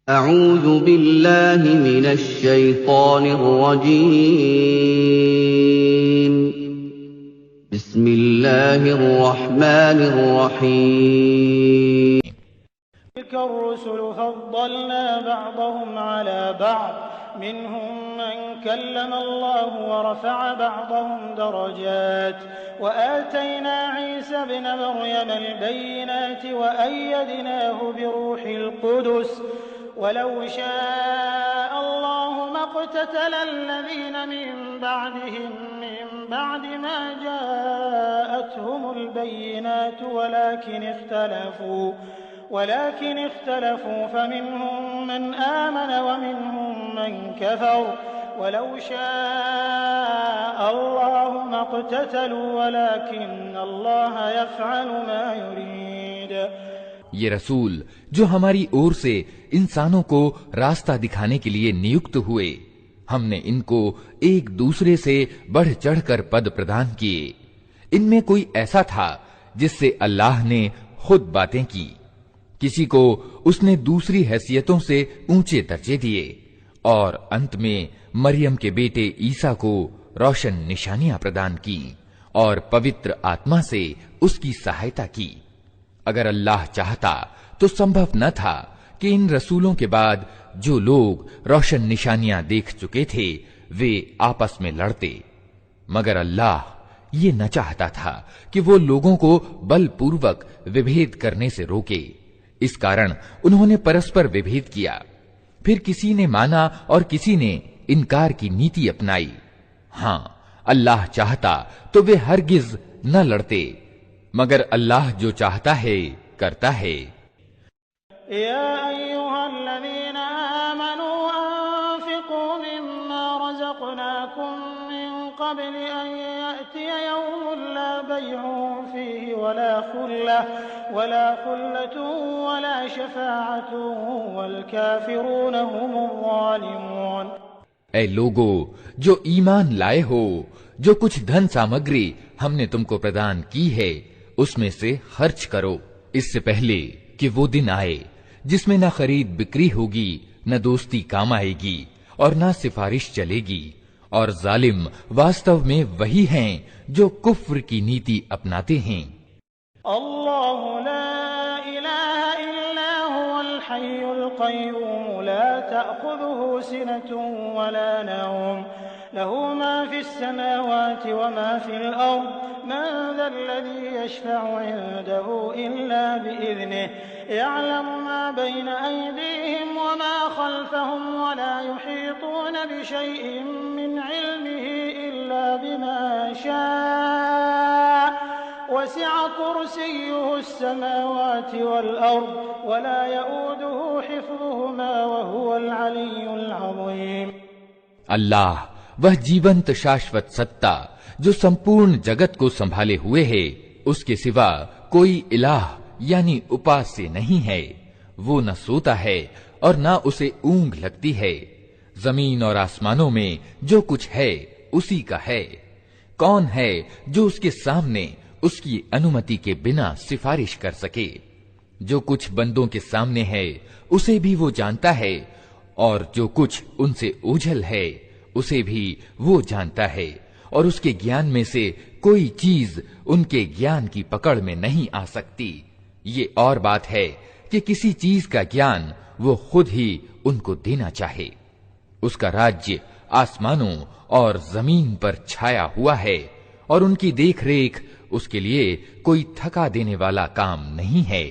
أعوذ بالله من الشيطان الرجيم. بسم الله الرحمن الرحيم. تلك الرسل فضلنا بعضهم على بعض منهم من كلم الله ورفع بعضهم درجات وآتينا عيسى ابن مريم البينات وأيدناه بروح القدس ولو شاء الله ما اقتتل الذين من بعدهم من بعد ما جاءتهم البينات ولكن اختلفوا فمنهم من آمن ومنهم من كفر ولو شاء الله ما اقتتلوا ولكن الله يفعل ما يريد. یہ رسول جو ہماری اور سے انسانوں کو راستہ دکھانے کے لیے نیوکت ہوئے، ہم نے ان کو ایک دوسرے سے بڑھ چڑھ کر پد پردان کیے. ان میں کوئی ایسا تھا جس سے اللہ نے خود باتیں کی، کسی کو اس نے دوسری حیثیتوں سے اونچے درجے دیے، اور انت میں مریم کے بیٹے عیسیٰ کو روشن نشانیاں پردان کی اور پوتر آتما سے اس کی سہایتا کی. اگر اللہ چاہتا تو سمبھو نہ تھا کہ ان رسولوں کے بعد جو لوگ روشن نشانیاں دیکھ چکے تھے وہ آپس میں لڑتے، مگر اللہ یہ نہ چاہتا تھا کہ وہ لوگوں کو بل پوروک وبھید کرنے سے روکے. اس کارن انہوں نے پرسپر وبھید کیا، پھر کسی نے مانا اور کسی نے انکار کی نیتی اپنائی. ہاں، اللہ چاہتا تو وہ ہرگز نہ لڑتے، مگر اللہ جو چاہتا ہے کرتا ہے. یا ایھا الذین آمنوا انفقوا مما رزقناکم من قبل ان یأتی یوم لا بیع فیہ ولا خلة ولا شفاعة والکافرون هم الظالمون. اے لوگو جو ایمان لائے ہو، جو کچھ دھن سامگری ہم نے تم کو پردان کی ہے اس میں سے خرچ کرو، اس سے پہلے کہ وہ دن آئے جس میں نہ خرید بکری ہوگی، نہ دوستی کام آئے گی اور نہ سفارش چلے گی، اور ظالم واستو میں وہی ہیں جو کفر کی نیتی اپناتے ہیں. اللہ لا الہ الا هو الحی القیوم لا تأخذه سنة ولا نوم له ما في السماوات وما في الأرض من ذا الذي يشفع عنده إلا بإذنه يعلم ما بين أيديهم وما خلفهم ولا يحيطون بشيء من علمه إلا بما شاء وسع كرسيه السماوات والأرض ولا يؤوده حفظهما وهو العلي العظيم. اللہ وہ جیونت شاشوت ستا جو سمپورن جگت کو سنبھالے ہوئے ہے، اس کے سوا کوئی الہ یعنی اپاسیہ نہیں ہے. وہ نہ سوتا ہے اور نہ اسے اونگ لگتی ہے. زمین اور آسمانوں میں جو کچھ ہے اسی کا ہے. کون ہے جو اس کے سامنے اس کی انومتی کے بنا سفارش کر سکے؟ جو کچھ بندوں کے سامنے ہے اسے بھی وہ جانتا ہے، اور جو کچھ ان سے اوجھل ہے اسے بھی وہ جانتا ہے، اور اس کے گیان میں سے کوئی چیز ان کے گیان کی پکڑ میں نہیں آ سکتی. یہ اور بات ہے کہ کسی چیز کا گیان وہ خود ہی ان کو دینا چاہے. اس کا راجیہ آسمانوں اور زمین پر چھایا ہوا ہے، اور ان کی دیکھ ریکھ اس کے لیے کوئی تھکا دینے والا کام نہیں ہے.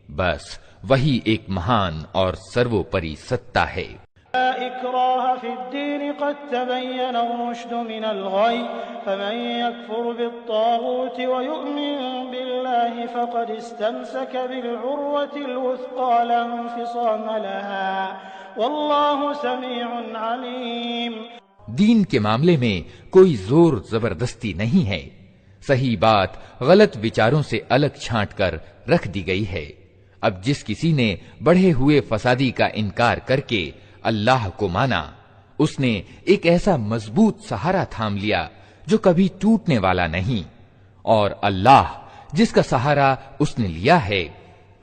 بس وہی ایک مہان اور سروپری ستا ہے. لا اکراہ فی الدین قد تبین الرشد من الغی فمن یکفر بالطاغوت ویؤمن باللہ فقد استمسک بالعروة الوثقى لا انفصام لها واللہ سمیع علیم. دین کے معاملے میں کوئی زور زبردستی نہیں ہے. صحیح بات غلط وچاروں سے الگ چھانٹ کر رکھ دی گئی ہے. اب جس کسی نے بڑھے ہوئے فسادی کا انکار کر کے اللہ کو مانا، اس نے ایک ایسا مضبوط سہارا تھام لیا جو کبھی ٹوٹنے والا نہیں، اور اللہ جس کا سہارا اس نے لیا ہے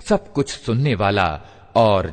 سب کچھ سننے والا اور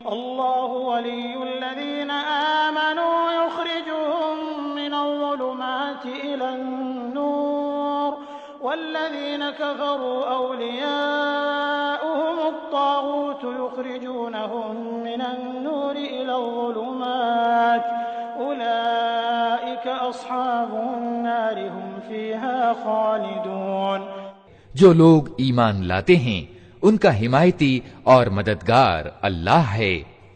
اللہ ولی الذین آمنوا یخرجهم من الظلمات إلى النور والذین کفروا اولیاؤهم الطاغوت یخرجونهم من النور إلى الظلمات اولئک اصحاب النار هم فیها خالدون۔ جو لوگ ایمان لاتے ہیں ان کا حمایتی اور مددگار اللہ ہے،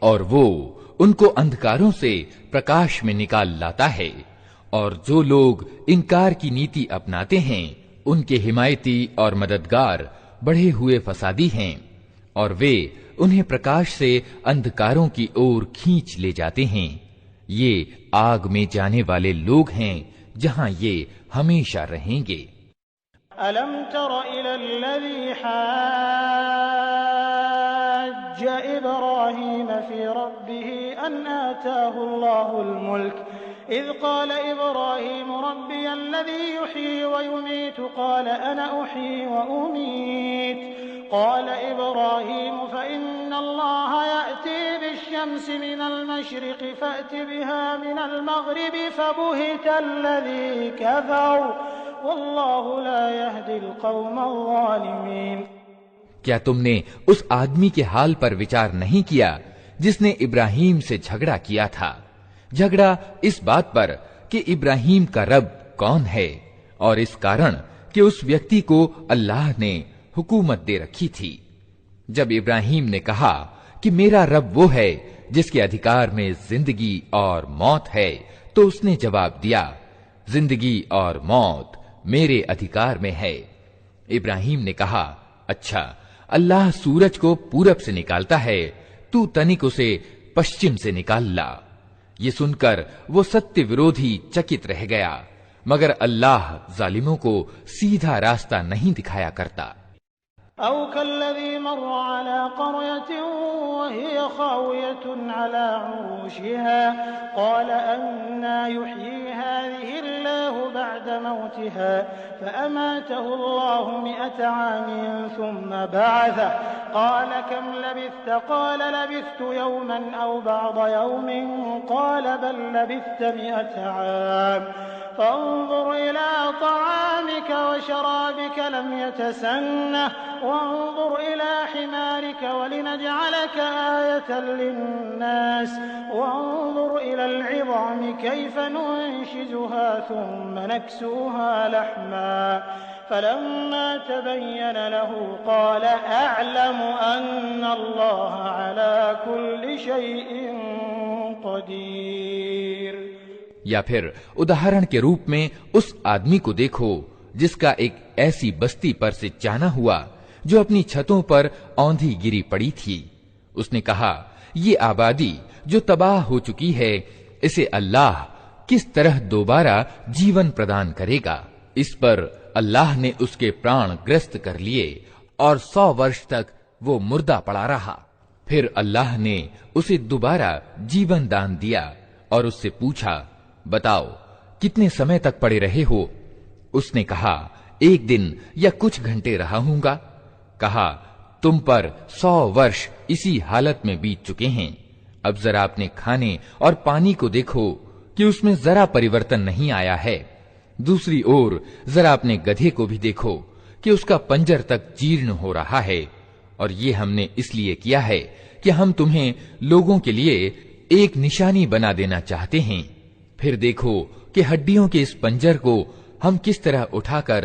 اور وہ ان کو اندھکاروں سے پرکاش میں نکال لاتا ہے، اور جو لوگ انکار کی نیتی اپناتے ہیں ان کے حمایتی اور مددگار بڑھے ہوئے فسادی ہیں، اور وہ انہیں پرکاش سے اندھکاروں کی اور کھینچ لے جاتے ہیں۔ یہ آگ میں جانے والے لوگ ہیں جہاں یہ ہمیشہ رہیں گے۔ ألم تر إلى الذي حاج إبراهيم في ربه أن آتاه الله الملك إذ قال إبراهيم ربي الذي يحيي ويميت قال أنا أحيي وأميت قال إبراهيم فإن الله يأتي بالشمس من المشرق فأت بها من المغرب فبهت الذي كفر واللہ لا يهدي القوم الظالمین۔ کیا تم نے اس آدمی کے حال پر وچار نہیں کیا جس نے ابراہیم سے جھگڑا کیا تھا؟ جھگڑا اس بات پر کہ ابراہیم کا رب کون ہے، اور اس کارن کہ اس ویکتی کو اللہ نے حکومت دے رکھی تھی۔ جب ابراہیم نے کہا کہ میرا رب وہ ہے جس کے ادھیکار میں زندگی اور موت ہے، تو اس نے جواب دیا زندگی اور موت میرے ادھیکار میں ہے۔ ابراہیم نے کہا اچھا، اللہ سورج کو پورب سے نکالتا ہے، تو تنک اسے پشچم سے نکال لا۔ یہ سن کر وہ ستیہ ورودھی چکت رہ گیا، مگر اللہ ظالموں کو سیدھا راستہ نہیں دکھایا کرتا۔ او كالذي مر على قرية وهي خاوية على عروشها قال أنى يحيي هذه الله بعد موتها فأماته الله 100 عام ثم بعثه قال كم لبثت قال لبثت يوما أو بعض يوم قال بل لبثت 100 عام فانظر إلى طعامك وشرابك لم يتسنه وانظر إلى حمارك ولنجعلك آية للناس وانظر إلى العظام كيف ننشزها ثم نكسوها لحما فلما تبين له قال أعلم أن الله على كل شيء قدير۔ یا پھر اداہرن کے روپ میں اس آدمی کو دیکھو جس کا ایک ایسی بستی پر سے جانا ہوا جو اپنی چھتوں پر اوندھی گری پڑی تھی۔ اس نے کہا یہ آبادی جو تباہ ہو چکی ہے اسے اللہ کس طرح دوبارہ جیون پردان کرے گا؟ اس پر اللہ نے اس کے پران گرست کر لیے اور 100 ورش تک وہ مردہ پڑا رہا۔ پھر اللہ نے اسے دوبارہ جیون دان دیا اور اس سے پوچھا بتاؤ کتنے سمے تک پڑے رہے ہو؟ اس نے کہا 1 دن یا کچھ گھنٹے رہا ہوں گا۔ کہا تم پر 100 ورش اسی حالت میں بیت چکے ہیں، اب ذرا اپنے کھانے اور پانی کو دیکھو کہ اس میں ذرا پریورتن نہیں آیا ہے۔ دوسری اور ذرا اپنے گدھے کو بھی دیکھو کہ اس کا پنجر تک جیرن ہو رہا ہے، اور یہ ہم نے اس لیے کیا ہے کہ ہم تمہیں لوگوں کے لیے ایک نشانی بنا دینا چاہتے ہیں۔ پھر دیکھو کہ ہڈیوں کے اس پنجر کو ہم کس طرح اٹھا کر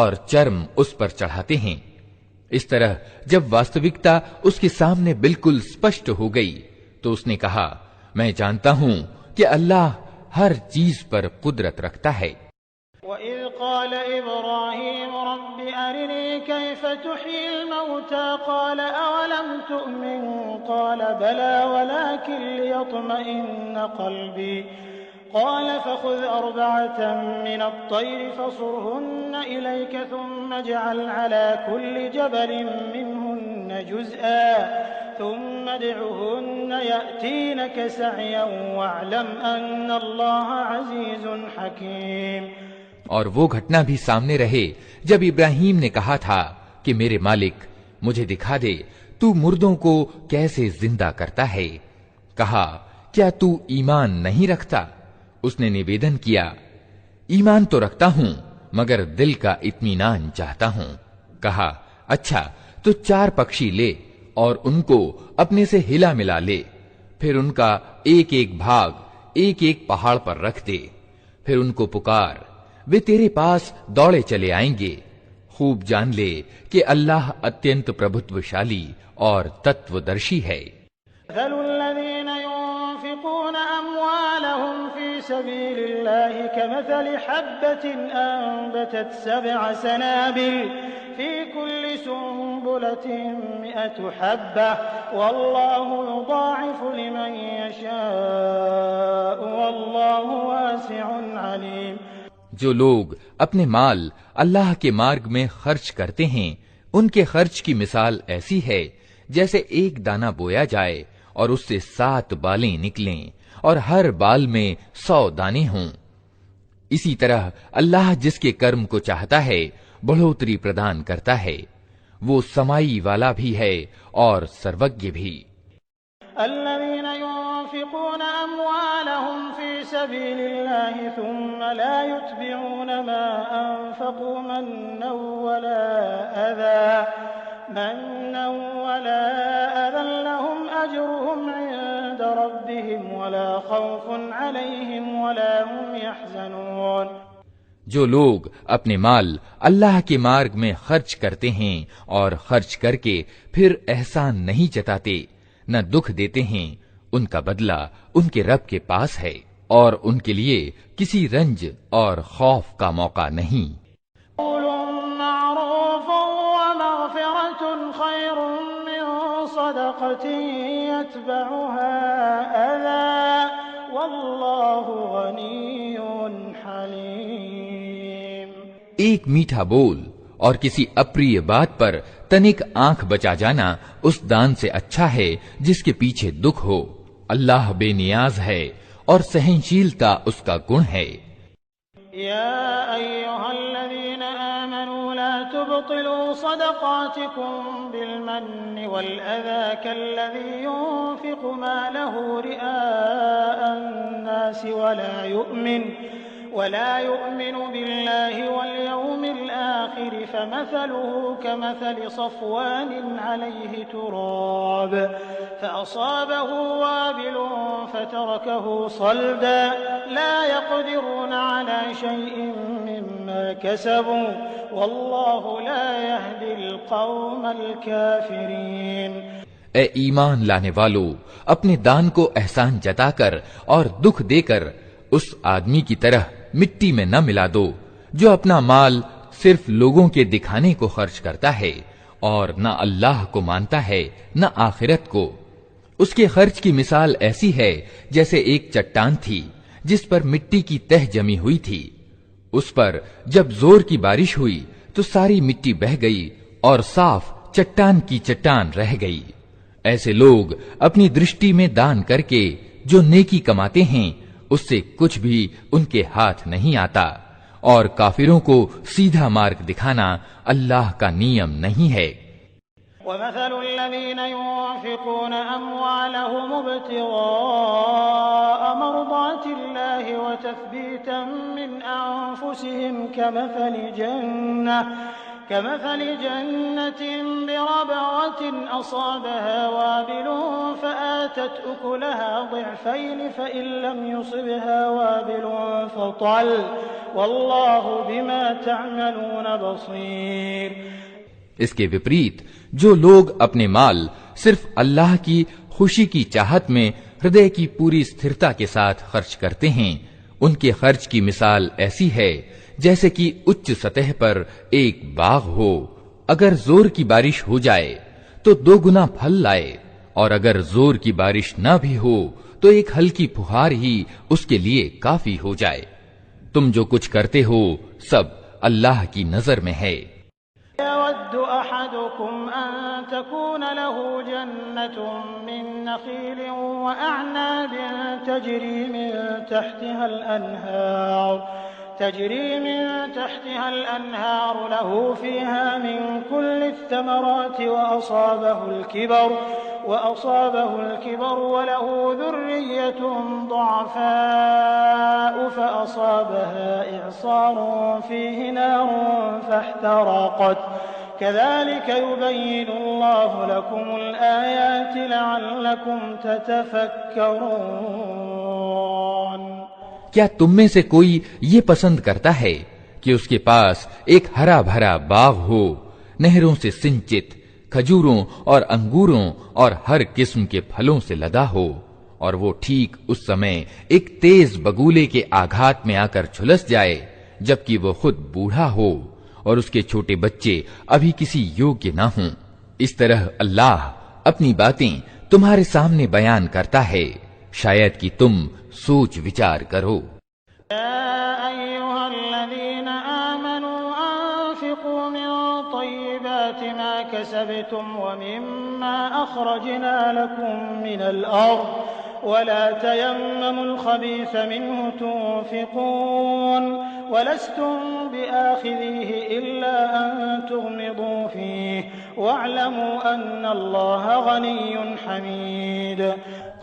اور چرم اس پر چڑھاتے ہیں۔ اس طرح جب واستوکتا اس کے سامنے بالکل اسپشٹ ہو گئی تو اس نے کہا میں جانتا ہوں کہ اللہ ہر چیز پر قدرت رکھتا ہے۔ وَإِذْ قَالَ إِبْرَاهِيمُ رَبِّ أَرِنِي كَيْفَ تُحْيِي الْمَوْتَى قَالَ أَوَلَمْ تُؤْمِنْ قَالَ بَلَى وَلَكِنْ لِيَطْمَئِنَّ قَلْبِي قال فخذ 4 من الطير فصرهن إليك ثم اجعل على كل جبل منهن جزءا ثم ادعهن يأتينك سعيا واعلم أن الله عزيز حكيم۔ اور وہ گھٹنا بھی سامنے رہے جب ابراہیم نے کہا تھا کہ میرے مالک مجھے دکھا دے تو مردوں کو کیسے زندہ کرتا ہے۔ کہا کیا تو ایمان نہیں رکھتا؟ اس نے نویدن کیا ایمان تو رکھتا ہوں مگر دل کا اطمینان چاہتا ہوں۔ کہا اچھا تو 4 پکشی لے اور ان کو اپنے سے ہلا ملا لے، پھر ان کا ایک ایک بھاگ ایک ایک پہاڑ پر رکھ دے، پھر ان کو پکار، وہ تیرے پاس دوڑے چلے آئیں گے۔ خوب جان لے کہ اللہ اتینت پربھتوشالی اور تتودرشی ہے۔ مثل الذين ينفقون أموالهم في سبيل الله كمثل حبة أنبتت 7 سنابل في كل سنبلة 100 حبة والله يضاعف لمن يشاء والله واسع عليم۔ جو لوگ اپنے مال اللہ کے مارگ میں خرچ کرتے ہیں ان کے خرچ کی مثال ایسی ہے جیسے ایک دانہ بویا جائے اور اس سے 7 بالیں نکلیں اور ہر بال میں 100 دانے ہوں۔ اسی طرح اللہ جس کے کرم کو چاہتا ہے بڑھوتری پردان کرتا ہے، وہ سمائی والا بھی ہے اور سروگیہ بھی۔ الذين ينفقون أموالهم في سبيل الله ثم لا يتبعون ما أنفقوا منا ولا أذى لهم أجرهم عند ربهم ولا خوف عليهم ولا هم يحزنون۔ جو لوگ اپنے مال اللہ کے مارگ میں خرچ کرتے ہیں اور خرچ کر کے پھر احسان نہیں جتاتے نہ دکھ دیتے ہیں، ان کا بدلہ ان کے رب کے پاس ہے اور ان کے لیے کسی رنج اور خوف کا موقع نہیں۔ قول معروف ومغفرة خير من صدقة يتبعها أذى والله غني حليم۔ ایک میٹھا بول اور کسی اپری بات پر تنک آنکھ بچا جانا اس دان سے اچھا ہے جس کے پیچھے دکھ ہو۔ اللہ بے نیاز ہے اور سہنشیلتا اس کا گن ہے۔ يا أيها الذين آمنوا لا تبطلوا صدقاتكم بالمن والأذى كالذي ينفق ماله رئاء الناس ولا يؤمن بالله واليوم الآخر فمثله كمثل صفوان عليه تراب فأصابه وابل فتركه صلدا لا يقدرون على شيء مما كسبوا والله لا يهدي القوم الكافرين۔ اے ایمان لانے والو، اپنے دان کو احسان جتا کر اور دکھ دے کر اس آدمی کی طرح مٹی میں نہ ملا دو جو اپنا مال صرف لوگوں کے دکھانے کو خرچ کرتا ہے اور نہ اللہ کو مانتا ہے نہ آخرت کو۔ اس کے خرچ کی مثال ایسی ہے جیسے ایک چٹان تھی جس پر مٹی کی تہ جمی ہوئی تھی، اس پر جب زور کی بارش ہوئی تو ساری مٹی بہہ گئی اور صاف چٹان کی چٹان رہ گئی۔ ایسے لوگ اپنی درشٹی میں دان کر کے جو نیکی کماتے ہیں اس سے کچھ بھی ان کے ہاتھ نہیں آتا، اور کافروں کو سیدھا مارگ دکھانا اللہ کا نیم نہیں ہے۔ ومثل الذين ينفقون أموالهم ابتغاء مرضات الله وتثبيتا من أنفسهم كمثل جنة بربوة أصابها وابل فآتت أكلها ضعفين فإن لم يصبها وابل فطل والله بما تعملون بصير۔ اس کے وپریت جو لوگ اپنے مال صرف اللہ کی خوشی کی چاہت میں ہردے کی پوری استھرتا کے ساتھ خرچ کرتے ہیں، ان کے خرچ کی مثال ایسی ہے جیسے کہ اچ سطح پر ایک باغ ہو، اگر زور کی بارش ہو جائے تو 2 گنا پھل لائے، اور اگر زور کی بارش نہ بھی ہو تو ایک ہلکی پھوہار ہی اس کے لیے کافی ہو جائے۔ تم جو کچھ کرتے ہو سب اللہ کی نظر میں ہے۔ يود أحدكم أن تكون له جنة من نخيل وأعناب تجري من تحتها تجري من تحتها الأنهار له فيها من كل الثمرات وأصابه الكبر وله ذرية ضعفاء فأصابها إعصار فيه نار فاحترقت كذلك يبين الله لكم الآيات لعلكم تتفكرون۔ کیا تم میں سے کوئی یہ پسند کرتا ہے کہ اس کے پاس ایک ہرا بھرا باغ ہو، نہروں سے سنچت، کھجوروں اور انگوروں اور ہر قسم کے پھلوں سے لدا ہو، اور وہ ٹھیک اس سمے ایک تیز بگولے کے آگھات میں آ کر جھلس جائے جبکہ وہ خود بوڑھا ہو اور اس کے چھوٹے بچے ابھی کسی یوگیہ نہ ہوں؟ اس طرح اللہ اپنی باتیں تمہارے سامنے بیان کرتا ہے، شاید کہ تم سوچ وچار کرو۔ يا أيها الذين آمنوا أنفقوا من طيبات ما كسبتم ومما أخرجنا لكم من الأرض ولا تيمموا الخبيث منه تنفقون ولستم بآخذيه إلا أن تغمضوا فيه واعلموا أن الله غني حميد۔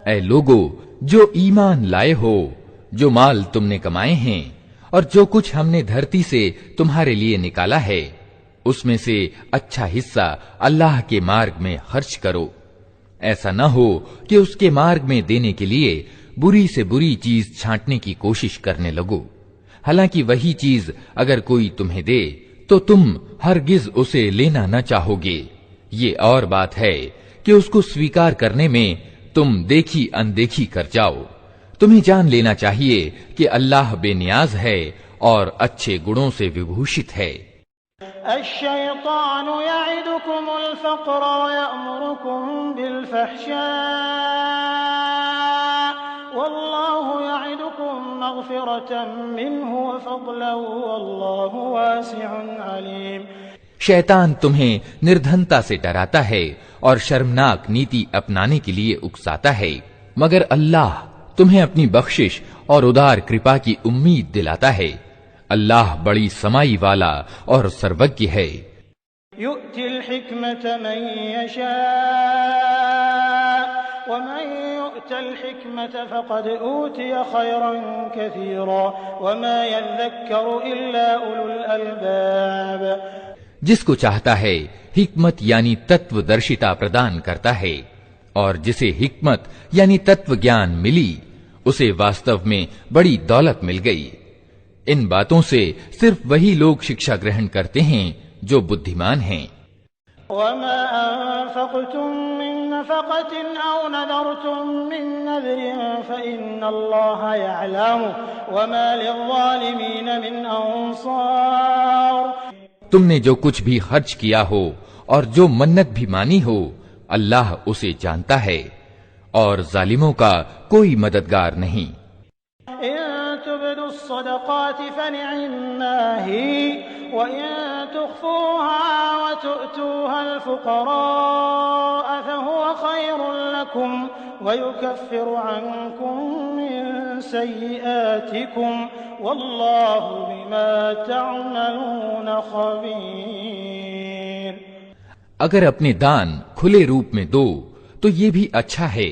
اے لوگو جو ایمان لائے ہو، جو مال تم نے کمائے ہیں اور جو کچھ ہم نے دھرتی سے تمہارے لیے نکالا ہے، اس میں سے اچھا حصہ اللہ کے مارگ میں خرچ کرو۔ ایسا نہ ہو کہ اس کے مارگ میں دینے کے لیے بری سے بری چیز چھانٹنے کی کوشش کرنے لگو، حالانکہ وہی چیز اگر کوئی تمہیں دے تو تم ہرگز اسے لینا نہ چاہو گے۔ یہ اور بات ہے کہ اس کو سویکار کرنے میں تم دیکھی اندیکھی کر جاؤ۔ تمہیں جان لینا چاہیے کہ اللہ بے نیاز ہے اور اچھے گنوں سے وبھوشت ہے۔ الشیطان یعدکم الفقر ویأمرکم بالفحشاء واللہ یعدکم مغفرة منہ وفضلا واللہ واسع علیم۔ شیطان تمہیں نردھنتا سے ڈراتا ہے اور شرمناک نیتی اپنانے کے لیے اکساتا ہے، مگر اللہ تمہیں اپنی بخشش اور ادار کرپا کی امید دلاتا ہے۔ اللہ بڑی سمائی والا اور سربگی ہے۔ یؤتی الحکمت من یشاء ومن یؤت الحکمت فقد اوتی خیرا کثیرا وما یذکر الا اولو الالباب۔ جس کو چاہتا ہے حکمت یعنی تتو درشتا پردان کرتا ہے، اور جسے حکمت یعنی تتو گیان ملی اسے واستو میں بڑی دولت مل گئی۔ ان باتوں سے صرف وہی لوگ شکشا گرہن کرتے ہیں جو بدھیمان ہیں۔ وما انفقتم من نفقة او نذرتم من نذر فإن الله يعلم وما للظالمين من انصار۔ تم نے جو کچھ بھی خرچ کیا ہو اور جو منت بھی مانی ہو اللہ اسے جانتا ہے، اور ظالموں کا کوئی مددگار نہیں۔ ان تبدوا الصدقات فنعما هي وان تخفوها وتؤتوها الفقراء فهو خير لكم ويكفر عنكم من سيئاتكم والله بما تعملون خبير۔ اگر اپنے دان کھلے روپ میں دو تو یہ بھی اچھا ہے،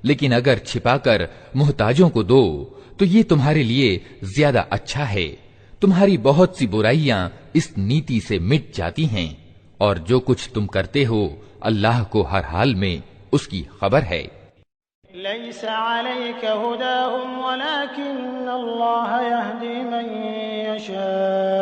لیکن اگر چھپا کر محتاجوں کو دو تو یہ تمہارے لیے زیادہ اچھا ہے۔ تمہاری بہت سی برائیاں اس نیتی سے مٹ جاتی ہیں، اور جو کچھ تم کرتے ہو اللہ کو ہر حال میں اس کی خبر ہے۔ ليس عليك هداهم ولكن الله يهدي من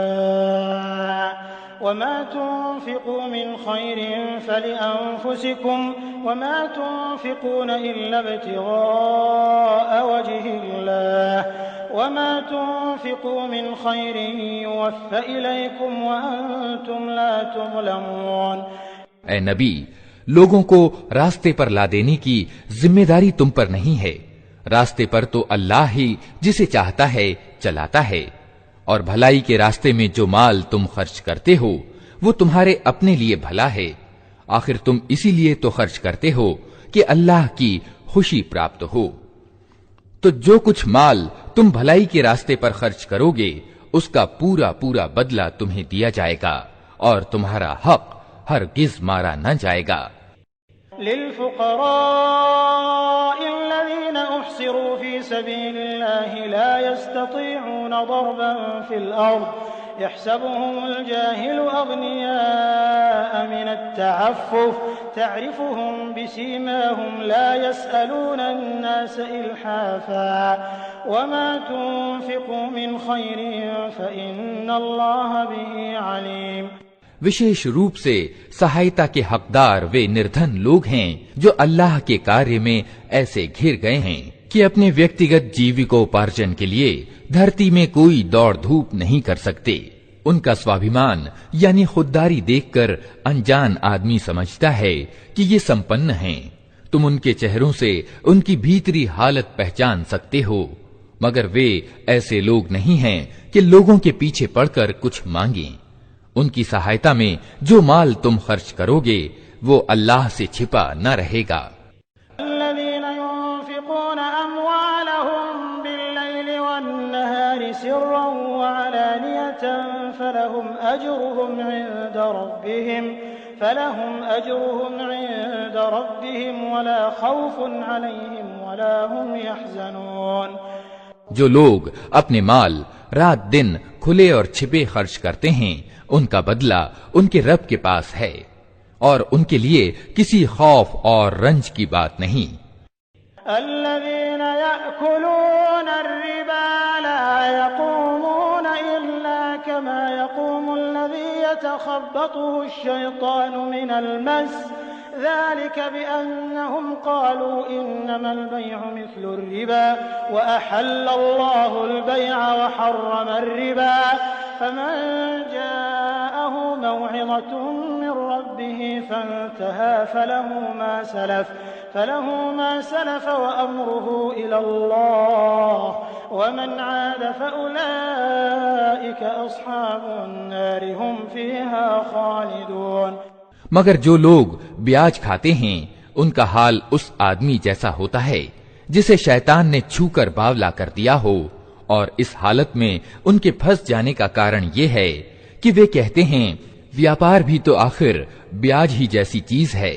يشاء وما تنفقوا من خير فلأنفسكم وما تنفقون إلا ابتغاء وجه الله وما تنفقوا من خير يوفى إليكم وأنتم لا تظلمون۔ اے نبی، لوگوں کو راستے پر لا دینے کی ذمہ داری تم پر نہیں ہے، راستے پر تو اللہ ہی جسے چاہتا ہے چلاتا ہے، اور بھلائی کے راستے میں جو مال تم خرچ کرتے ہو وہ تمہارے اپنے لیے بھلا ہے، آخر تم اسی لیے تو خرچ کرتے ہو کہ اللہ کی خوشی پراپت ہو۔ تو جو کچھ مال تم بھلائی کے راستے پر خرچ کرو گے اس کا پورا پورا بدلہ تمہیں دیا جائے گا اور تمہارا حق ہرگز مارا نہ جائے گا۔ للفقراء الذين احصروا في سبيل الله لا يستطيعون ضربا في الارض يحسبهم الجاهل اغنياء من التعفف تعرفهم بسيماهم لا يسألون الناس الحافا وما تنفقوا من خير فإن الله به عليم۔ وشیش روپ سے سہایتا کے حقدار وہ نردھن لوگ ہیں جو اللہ کے کاریہ میں ایسے گھر گئے ہیں کہ اپنے ویکتیگت جیوکوپارجن کے لیے دھرتی میں کوئی دوڑ دھوپ نہیں کر سکتے۔ ان کا سوابھیمان یعنی خودداری دیکھ کر انجان آدمی سمجھتا ہے کہ یہ سمپن ہیں۔ تم ان کے چہروں سے ان کی بھیتری حالت پہچان سکتے ہو، مگر وہ ایسے لوگ نہیں ہیں کہ لوگوں کے پیچھے پڑ کر کچھ مانگیں۔ ان کی سہایتا میں جو مال تم خرچ کرو گے وہ اللہ سے چھپا نہ رہے گا۔ الذين ينفقون أموالهم بالليل والنهار سرا وعلانية فلهم أجرهم عند ربهم ولا خوف عليهم ولا هم يحزنون۔ جو لوگ اپنے مال رات دن کھلے اور چھپے خرچ کرتے ہیں ان کا بدلہ ان کے رب کے پاس ہے اور ان کے لیے کسی خوف اور رنج کی بات نہیں۔ الذين يأكلون الربا لا يقومون إلا كما يقوم الذي يتخبطه الشيطان من المس ذلك بأنهم قالوا إنما البيع مثل الربا وأحل الله البيع وحرم الربا فمن جاءه موعظة من ربه فانتهى فله ما سلف وأمره إلى الله ومن عاد فأولئك أصحاب النار هم فيها خالدون۔ مگر جو لوگ بیاج کھاتے ہیں ان کا حال اس آدمی جیسا ہوتا ہے جسے شیطان نے چھو کر باولا کر دیا ہو، اور اس حالت میں ان کے پھنس جانے کا کارن یہ ہے کہ وہ کہتے ہیں ویاپار بھی تو آخر بیاج ہی جیسی چیز ہے،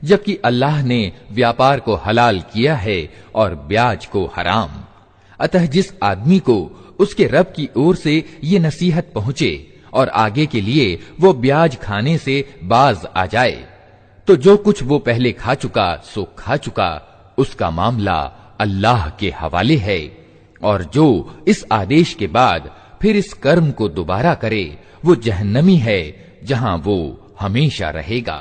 جبکہ اللہ نے ویاپار کو حلال کیا ہے اور بیاج کو حرام۔ اتہ جس آدمی کو اس کے رب کی اور سے یہ نصیحت پہنچے اور آگے کے لیے وہ بیاج کھانے سے باز آ جائے تو جو کچھ وہ پہلے کھا چکا سو کھا چکا، اس کا معاملہ اللہ کے حوالے ہے، اور جو اس آدیش کے بعد پھر اس کرم کو دوبارہ کرے وہ جہنمی ہے جہاں وہ ہمیشہ رہے گا۔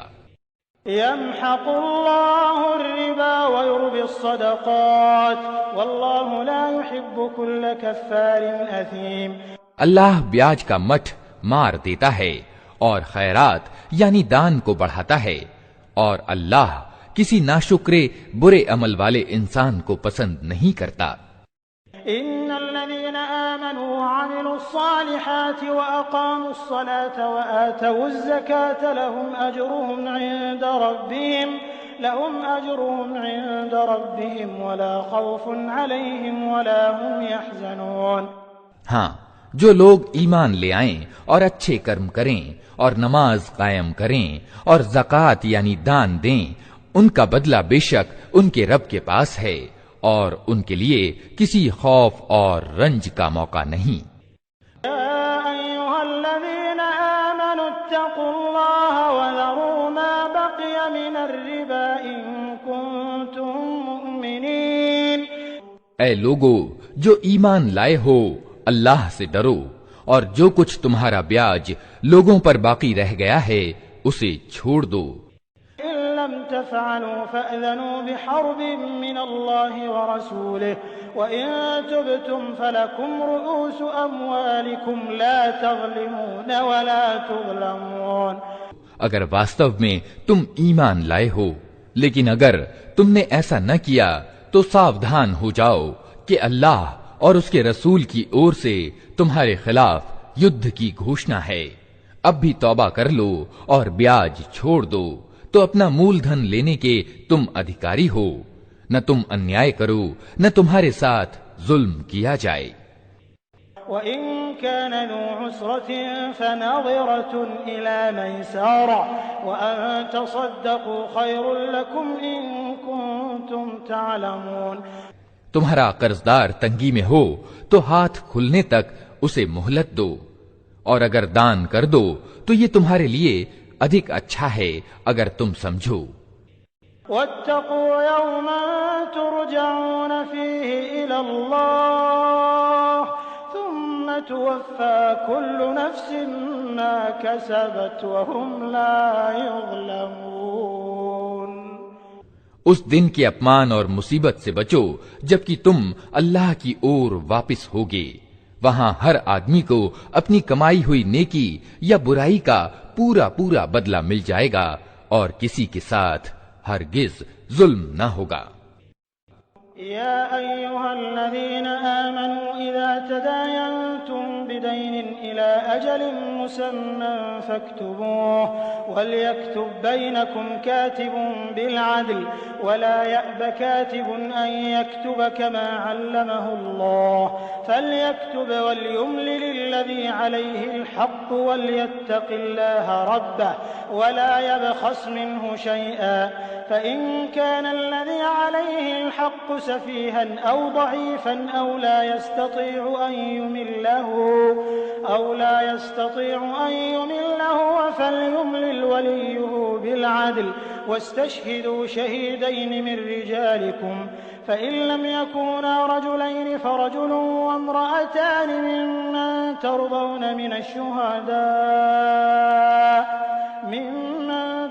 يمحق الله الربا ويربي الصدقات والله لا يحب كل كفار أثيم۔ اللہ بیاج کا مٹھ مار دیتا ہے اور خیرات یعنی دان کو بڑھاتا ہے، اور اللہ کسی ناشکرے برے عمل والے انسان کو پسند نہیں کرتا۔ إن الذين آمنوا وعملوا الصالحات وأقاموا الصلاة وآتوا الزكاة لهم أجرهم عند ربهم ولا خوف عليهم ولا هم يحزنون۔ ہاں، جو لوگ ایمان لے آئیں اور اچھے کرم کریں اور نماز قائم کریں اور زکوٰۃ یعنی دان دیں، ان کا بدلہ بے شک ان کے رب کے پاس ہے اور ان کے لیے کسی خوف اور رنج کا موقع نہیں۔ يا أيها الذين آمنوا اتقوا الله وذروا ما بقي من الربا إن كنتم مؤمنين۔ اے لوگو جو ایمان لائے ہو، اللہ سے ڈرو اور جو کچھ تمہارا بیاج لوگوں پر باقی رہ گیا ہے اسے چھوڑ دو۔ إن لم تفعلوا فأذنوا بحرب من الله ورسوله وإن تبتم فلكم رؤوس أموالكم لا تظلمون ولا تظلمون۔ اگر واستو میں تم ایمان لائے ہو، لیکن اگر تم نے ایسا نہ کیا تو ساودھان ہو جاؤ کہ اللہ اور اس کے رسول کی اور سے تمہارے خلاف یدھ کی گھوشنا ہے۔ اب بھی توبہ کر لو اور بیاج چھوڑ دو تو اپنا مول دھن لینے کے تم ادھیکاری ہو، نہ تم انیائے کرو نہ تمہارے ساتھ ظلم کیا جائے۔ وإن كان ذو عسرة فنظرة إلى ميسرة وأن تصدقوا خير لكم إن كنتم تعلمون. تمہارا قرضدار تنگی میں ہو تو ہاتھ کھلنے تک اسے مہلت دو، اور اگر دان کر دو تو یہ تمہارے لیے ادھک اچھا ہے اگر تم سمجھو. واتقوا يوما ترجعون فيه إلى الله ثم توفى كل نفس ما كسبت وهم لا يظلمون. اس دن کے اپمان اور مصیبت سے بچو جبکہ تم اللہ کی اور واپس ہوگے. وہاں ہر آدمی کو اپنی کمائی ہوئی نیکی یا برائی کا پورا پورا بدلہ مل جائے گا اور کسی کے ساتھ ہرگز ظلم نہ ہوگا. يا أيها الذين آمنوا إذا تداينتم بدين إلى أجل مسمى فاكتبوه وليكتب بينكم كاتب بالعدل ولا يأب كاتب أن يكتب كما علمه الله فليكتب وليملل الذي عليه الحق وليتق الله ربه ولا يبخس منه شيئا فإن كان الذي عليه الحق سفيها أو ضعيفا أو لا يستطيع أن يمله فليملل وليه بالعدل واستشهدوا شهيدين من رجالكم فإن لم يكونا رجلين فرجل وامرأتان ممن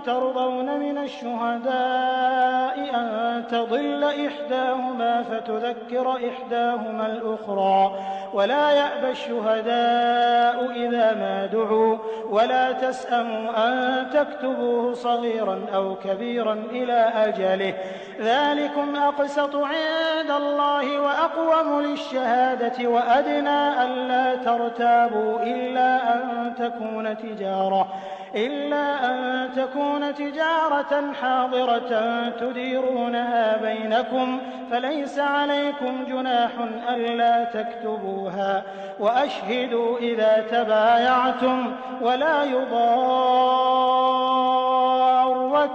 ترضون من الشهداء أن تضل إحداهما فتذكر إحداهما الأخرى ولا يأبى الشهداء إذا ما دعوا ولا تسأموا أن تكتبوه صغيرا أو كبيرا إلى أجله ذلكم أقسط عند الله وأقوم للشهادة وأدنى ألا ترتابوا إلا أن تكون تجارة حاضرة تديرونها بينكم فليس عليكم جناح ألا تكتبوها وأشهدوا إذا تبايعتم ولا يضار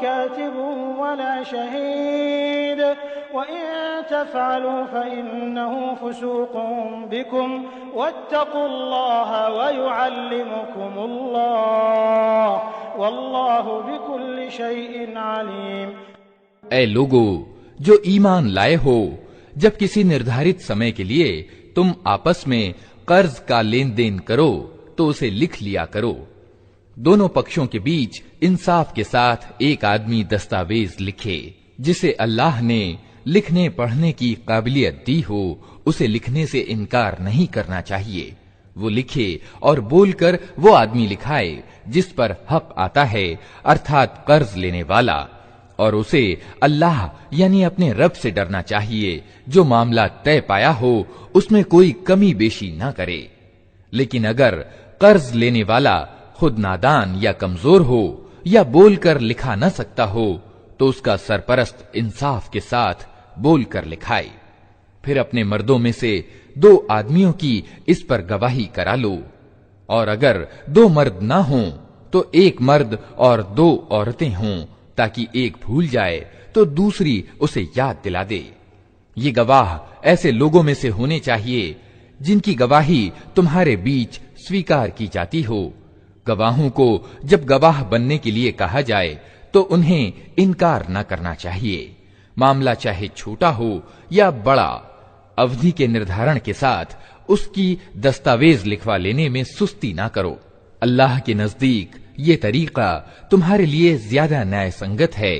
كاتب ولا شهيد وإن تفعلوا فإنه فسوق بكم واتقوا الله ويعلمكم الله والله بكل شيء عليم. اے لوگو جو ایمان لائے ہو، جب کسی نردھارت سمے کے لیے تم آپس میں قرض کا لین دین کرو تو اسے لکھ لیا کرو. دونوں پکشوں کے بیچ انصاف کے ساتھ ایک آدمی دستاویز لکھے. جسے اللہ نے لکھنے پڑھنے کی قابلیت دی ہو اسے لکھنے سے انکار نہیں کرنا چاہیے. وہ لکھے اور بول کر وہ آدمی لکھائے جس پر حق آتا ہے، ارتھات قرض لینے والا، اور اسے اللہ یعنی اپنے رب سے ڈرنا چاہیے. جو معاملہ طے پایا ہو اس میں کوئی کمی بیشی نہ کرے. لیکن اگر قرض لینے والا خود نادان یا کمزور ہو یا بول کر لکھا نہ سکتا ہو تو اس کا سرپرست انصاف کے ساتھ بول کر لکھائے. پھر اپنے مردوں میں سے 2 آدمیوں کی اس پر گواہی کرا لو، اور اگر 2 مرد نہ ہوں تو 1 مرد اور 2 عورتیں ہوں، تاکہ ایک بھول جائے تو دوسری اسے یاد دلا دے. یہ گواہ ایسے لوگوں میں سے ہونے چاہیے جن کی گواہی تمہارے بیچ سویکار کی جاتی ہو. گواہوں کو جب گواہ بننے کے لیے کہا جائے تو انہیں انکار نہ کرنا چاہیے. معاملہ چاہے چھوٹا ہو یا بڑا، اودھی کے نردھارن کے ساتھ اس کی دستاویز لکھوا لینے میں سستی نہ کرو. اللہ کے نزدیک یہ طریقہ تمہارے لیے زیادہ نیائے سنگت ہے.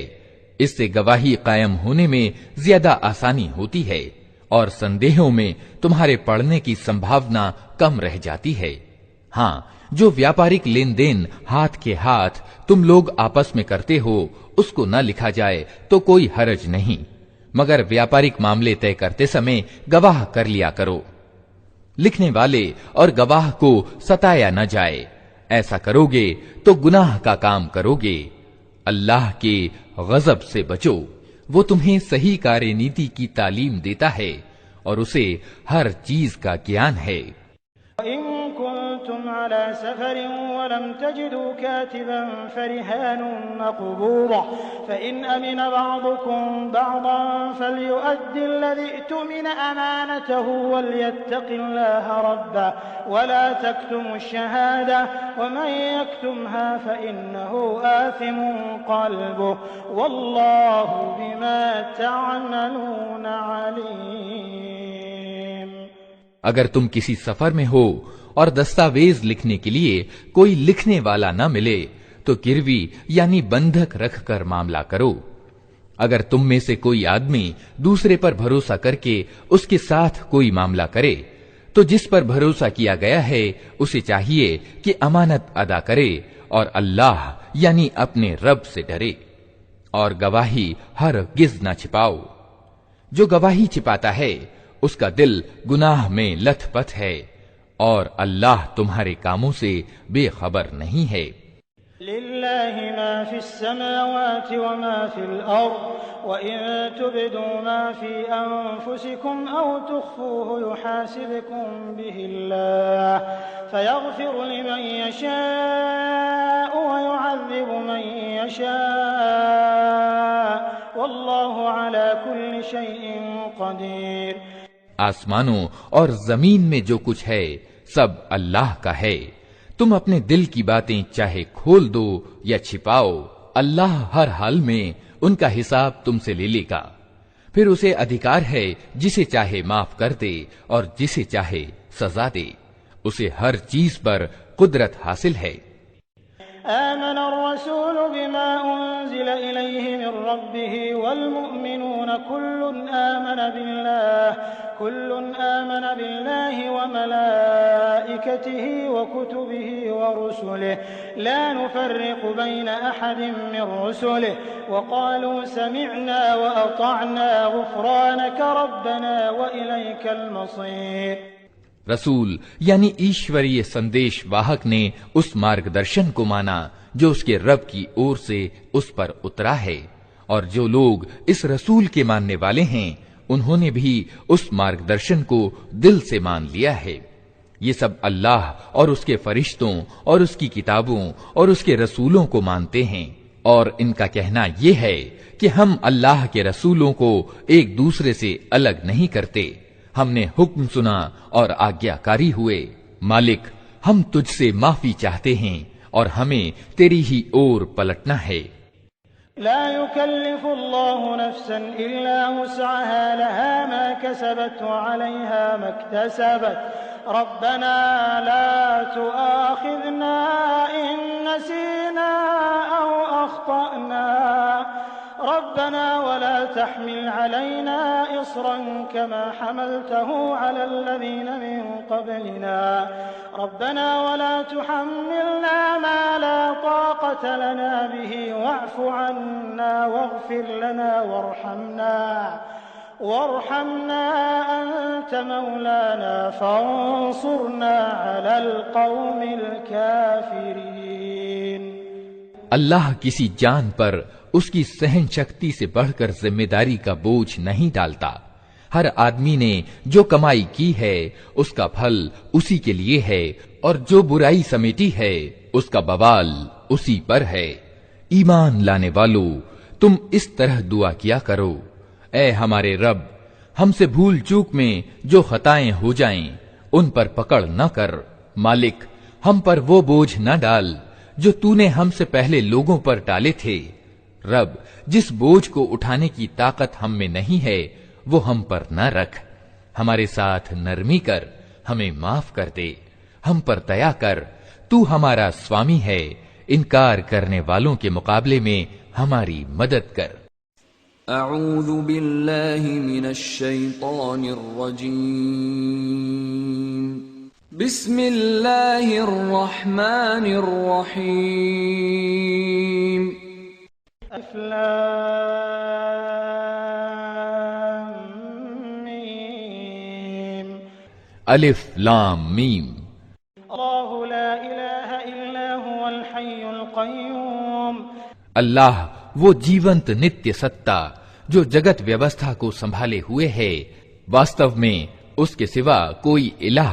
اس سے گواہی قائم ہونے میں زیادہ آسانی ہوتی ہے اور سندیہوں میں تمہارے پڑنے کی سمبھاونا کم رہ جاتی ہے. ہاں، جو ویاپارک لین دین ہاتھ کے ہاتھ تم لوگ آپس میں کرتے ہو اس کو نہ لکھا جائے تو کوئی حرج نہیں، مگر ویاپارک معاملے طے کرتے سمے گواہ کر لیا کرو. لکھنے والے اور گواہ کو ستایا نہ جائے. ایسا کرو گے تو گناہ کا کام کرو گے. اللہ کے غضب سے بچو. وہ تمہیں صحیح کار نیتی کی تعلیم دیتا ہے اور اسے ہر چیز کا گیان ہے. وإن كنتم على سفر ولم تجدوا كاتبا فرهان مقبوضة فإن أمن بعضكم بعضا فليؤد الذي اؤتمن أمانته وليتق الله ربه ولا تكتموا الشهادة ومن يكتمها فإنه آثم قلبه والله بما تعملون عليم. اگر تم کسی سفر میں ہو اور دستاویز لکھنے کے لیے کوئی لکھنے والا نہ ملے تو گروی یعنی بندھک رکھ کر معاملہ کرو. اگر تم میں سے کوئی آدمی دوسرے پر بھروسہ کر کے اس کے ساتھ کوئی معاملہ کرے تو جس پر بھروسہ کیا گیا ہے اسے چاہیے کہ امانت ادا کرے اور اللہ یعنی اپنے رب سے ڈرے اور گواہی ہرگز نہ چھپاؤ. جو گواہی چھپاتا ہے اس کا دل گناہ میں لتھ پتھ ہے اور اللہ تمہارے کاموں سے بے خبر نہیں ہے. لله ما في السماوات وما في الأرض وإن تبدوا ما في أنفسكم أو تخفوه يحاسبكم به الله فيغفر لمن يشاء ويعذب من يشاء والله على كل شيء قدير. آسمانوں اور زمین میں جو کچھ ہے سب اللہ کا ہے. تم اپنے دل کی باتیں چاہے کھول دو یا چھپاؤ اللہ ہر حال میں ان کا حساب تم سے لے لے گا. پھر اسے ادھیکار ہے جسے چاہے معاف کر دے اور جسے چاہے سزا دے. اسے ہر چیز پر قدرت حاصل ہے. آمن الرسول بما أنزل إليه من ربه والمؤمنون كل آمن بالله وملائكته وكتبه ورسله لا نفرق بين أحد من رسله وقالوا سمعنا وأطعنا غفرانك ربنا وإليك المصير. رسول یعنی ایشوریہ سندیش واہک نے اس مارگ درشن کو مانا جو اس کے رب کی اور سے اس پر اترا ہے اور جو لوگ اس رسول کے ماننے والے ہیں انہوں نے بھی اس مارگ درشن کو دل سے مان لیا ہے. یہ سب اللہ اور اس کے فرشتوں اور اس کی کتابوں اور اس کے رسولوں کو مانتے ہیں اور ان کا کہنا یہ ہے کہ ہم اللہ کے رسولوں کو ایک دوسرے سے الگ نہیں کرتے. ہم نے حکم سنا اور آگیا کاری ہوئے. مالک ہم تجھ سے معافی چاہتے ہیں اور ہمیں تیری ہی اور پلٹنا ہے. لا يكلف الله نفسا إلا وسعها لها ما كسبت وعليها ما اكتسبت ربنا لا تؤاخذنا إن نسينا أو أخطأنا ربنا ولا تحمل علينا إصرا كما حملته على الذين من قبلنا ربنا ولا تحملنا ما لا طاقة لنا به واعف عنا واغفر لنا وارحمنا أنت مولانا فانصرنا على القوم الكافرين. اللہ کسی جان پر اس کی سہن شکتی سے بڑھ کر ذمہ داری کا بوجھ نہیں ڈالتا. ہر آدمی نے جو کمائی کی ہے اس کا پھل اسی کے لیے ہے اور جو برائی سمیٹی ہے اس کا بوال اسی پر ہے. ایمان لانے والو تم اس طرح دعا کیا کرو: اے ہمارے رب، ہم سے بھول چوک میں جو خطائیں ہو جائیں ان پر پکڑ نہ کر. مالک ہم پر وہ بوجھ نہ ڈال جو تو نے ہم سے پہلے لوگوں پر ڈالے تھے. رب جس بوجھ کو اٹھانے کی طاقت ہم میں نہیں ہے وہ ہم پر نہ رکھ. ہمارے ساتھ نرمی کر، ہمیں معاف کر دے، ہم پر دیا کر. تو ہمارا سوامی ہے، انکار کرنے والوں کے مقابلے میں ہماری مدد کر. اعوذ باللہ من الشیطان الرجیم. بسم اللہ الرحمن الرحیم. الف الف لام میم. اللہ لا الہ الا هو الحی القیوم. اللہ وہ جیونت نتیہ ستا جو جگت ویوستھا کو سنبھالے ہوئے ہے، واستو میں اس کے سوا کوئی الہ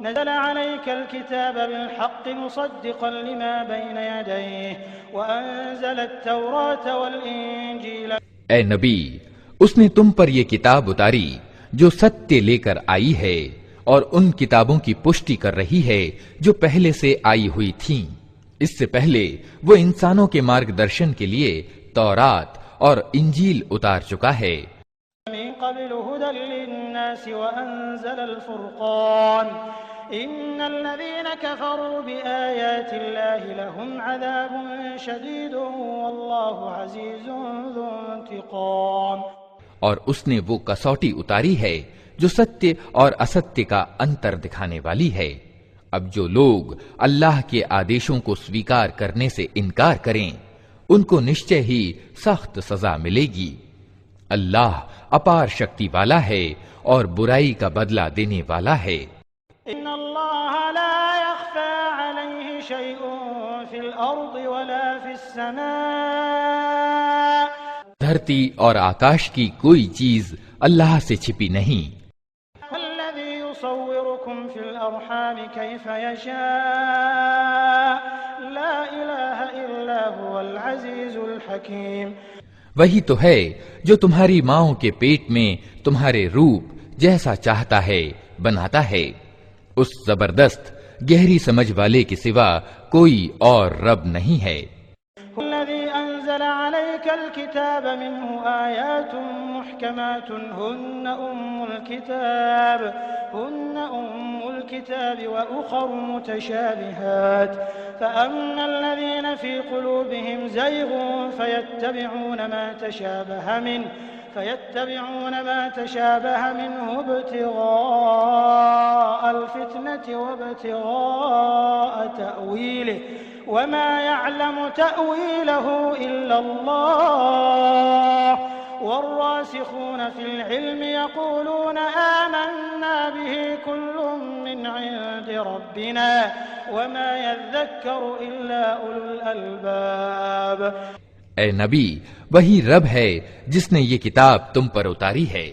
نزل عليك الكتاب بالحق مصدقا لما بين يديه وأنزل التوراة والإنجيل. اے نبی، اس نے تم پر یہ کتاب اتاری جو ستیہ لے کر آئی ہے اور ان کتابوں کی پشٹی کر رہی ہے جو پہلے سے آئی ہوئی تھیں۔ اس سے پہلے وہ انسانوں کے مارگ درشن کے لیے تورات اور انجیل اتار چکا ہے۔ من قبل هدى للناس وأنزل الفرقان إن الذين كفروا بآيات الله لهم عذاب شديد والله عزيز ذو انتقام. اور اس نے وہ کسوٹی اتاری ہے جو ستیہ اور استیہ کا انتر دکھانے والی ہے۔ اب جو لوگ اللہ کے آدیشوں کو سویکار کرنے سے انکار کریں ان کو نشچے ہی سخت سزا ملے گی۔ اللہ اپار شکتی والا ہے اور برائی کا بدلہ دینے والا ہے۔ ان اللہ لا يخفى عليه شيء في الارض ولا في السماء. دھرتی اور آکاش کی کوئی چیز اللہ سے چھپی نہیں۔ الذي يصوركم في الارحام كيف يشاء لا اله الا هو العزيز الحكيم. وہی تو ہے جو تمہاری ماؤں کے پیٹ میں تمہارے روپ جیسا چاہتا ہے بناتا ہے۔ اس زبردست گہری سمجھ والے کے سوا کوئی اور رب نہیں ہے۔ الذي انزل عليك الكتاب منه آيات محكمات هن أم الكتاب وأخر متشابهات فأما الذين في قلوبهم زيغ فيتبعون ما تشابه منه ابتغاء الفتنة وابتغاء تأويله وما يعلم تأويله إلا الله والراسخون في العلم يقولون آمنا به كل من عند ربنا وما يذكر إلا أولو الألباب. اے نبی، وہی رب ہے جس نے یہ کتاب تم پر اتاری ہے۔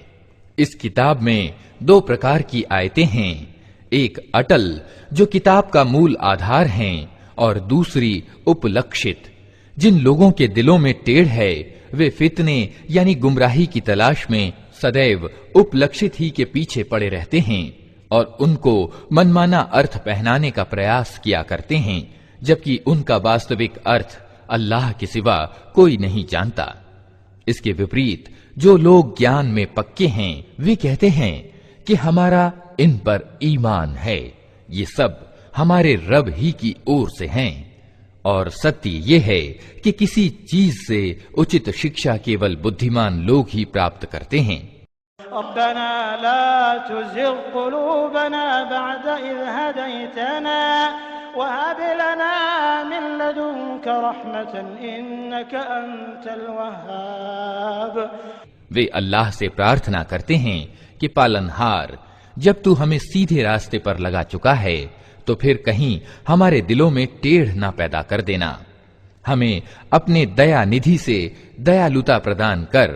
اس کتاب میں دو پرکار کی آیتیں ہیں، ایک اٹل جو کتاب کا مول آدھار ہیں اور دوسری اپلکشت۔ جن لوگوں کے دلوں میں ٹیڑھ ہے وہ فتنے یعنی گمراہی کی تلاش میں سدیو اپلکشت ہی کے پیچھے پڑے رہتے ہیں اور ان کو منمانا ارتھ پہنانے کا پریاس کیا کرتے ہیں، جبکہ ان کا واستوک ارتھ اللہ کے سوا کوئی نہیں جانتا۔ اس کے وپریت جو لوگ گیان میں پکے ہیں وہ کہتے ہیں کہ ہمارا ان پر ایمان ہے، یہ سب ہمارے رب ہی کی اور سے ہیں، اور ستیہ یہ ہے کہ کسی چیز سے اچت شکشا کیول بدھیمان لوگ ہی پراپت کرتے ہیں۔ ربنا لا تزغ قلوبنا بعد إذ هديتنا وهب لنا من لدنك رحمة إنك أنت الوهاب. وہ اللہ سے پرارتھنا کرتے ہیں کہ پالنہار، جب تو ہمیں سیدھے راستے پر لگا چکا ہے تو پھر کہیں ہمارے دلوں میں ٹیڑھ نہ پیدا کر دینا، ہمیں اپنے دیا ندھی سے دیالوتا پردان کر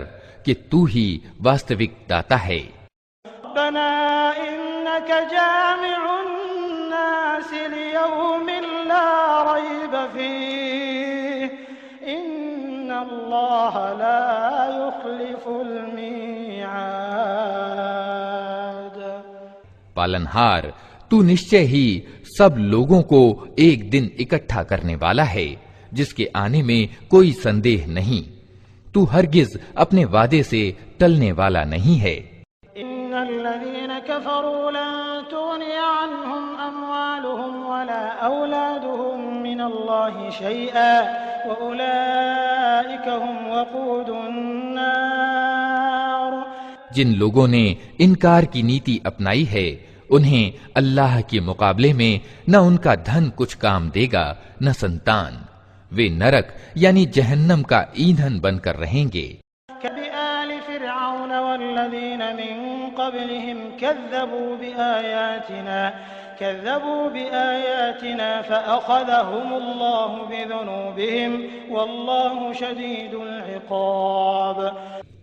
کہ تو ہی واستوک داتا ہے۔ ربنا انك جامع الناس ليوم لا ريب فيه ان الله لا يخلف الميعاد. پالنہار، تو نشچے ہی سب لوگوں کو ایک دن اکٹھا کرنے والا ہے جس کے آنے میں کوئی سندیہ نہیں۔ تو ہرگز اپنے وعدے سے ٹلنے والا نہیں ہے۔ ان الذين كفروا لن تغني عنهم اموالهم ولا اولادهم من الله شيئا واولئك هم وقود النار. جن لوگوں نے انکار کی نیتی اپنائی ہے انہیں اللہ کے مقابلے میں نہ ان کا دھن کچھ کام دے گا نہ سنتان، وہ نرک یعنی جہنم کا ایندھن بن کر رہیں گے۔ كبآل فرعون والذين من قبلهم كذبوا بآياتنا فأخذهم الله بذنوبهم والله شديد العقاب.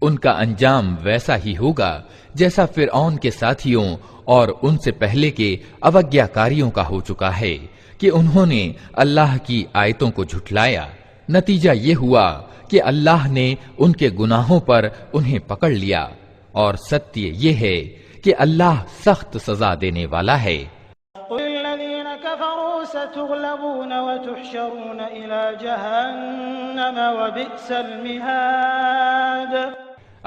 ان کا انجام ویسا ہی ہوگا جیسا فرعون کے ساتھیوں اور ان سے پہلے کے اوگیاکاریوں کا ہو چکا ہے کہ انہوں نے اللہ کی آیتوں کو جھٹلایا۔ نتیجہ یہ ہوا کہ اللہ نے ان کے گناہوں پر انہیں پکڑ لیا، اور ستیہ یہ ہے کہ اللہ سخت سزا دینے والا ہے۔ قل الذين كفروا ستغلبون وتحشرون إلى جهنم وبئس المهاد۔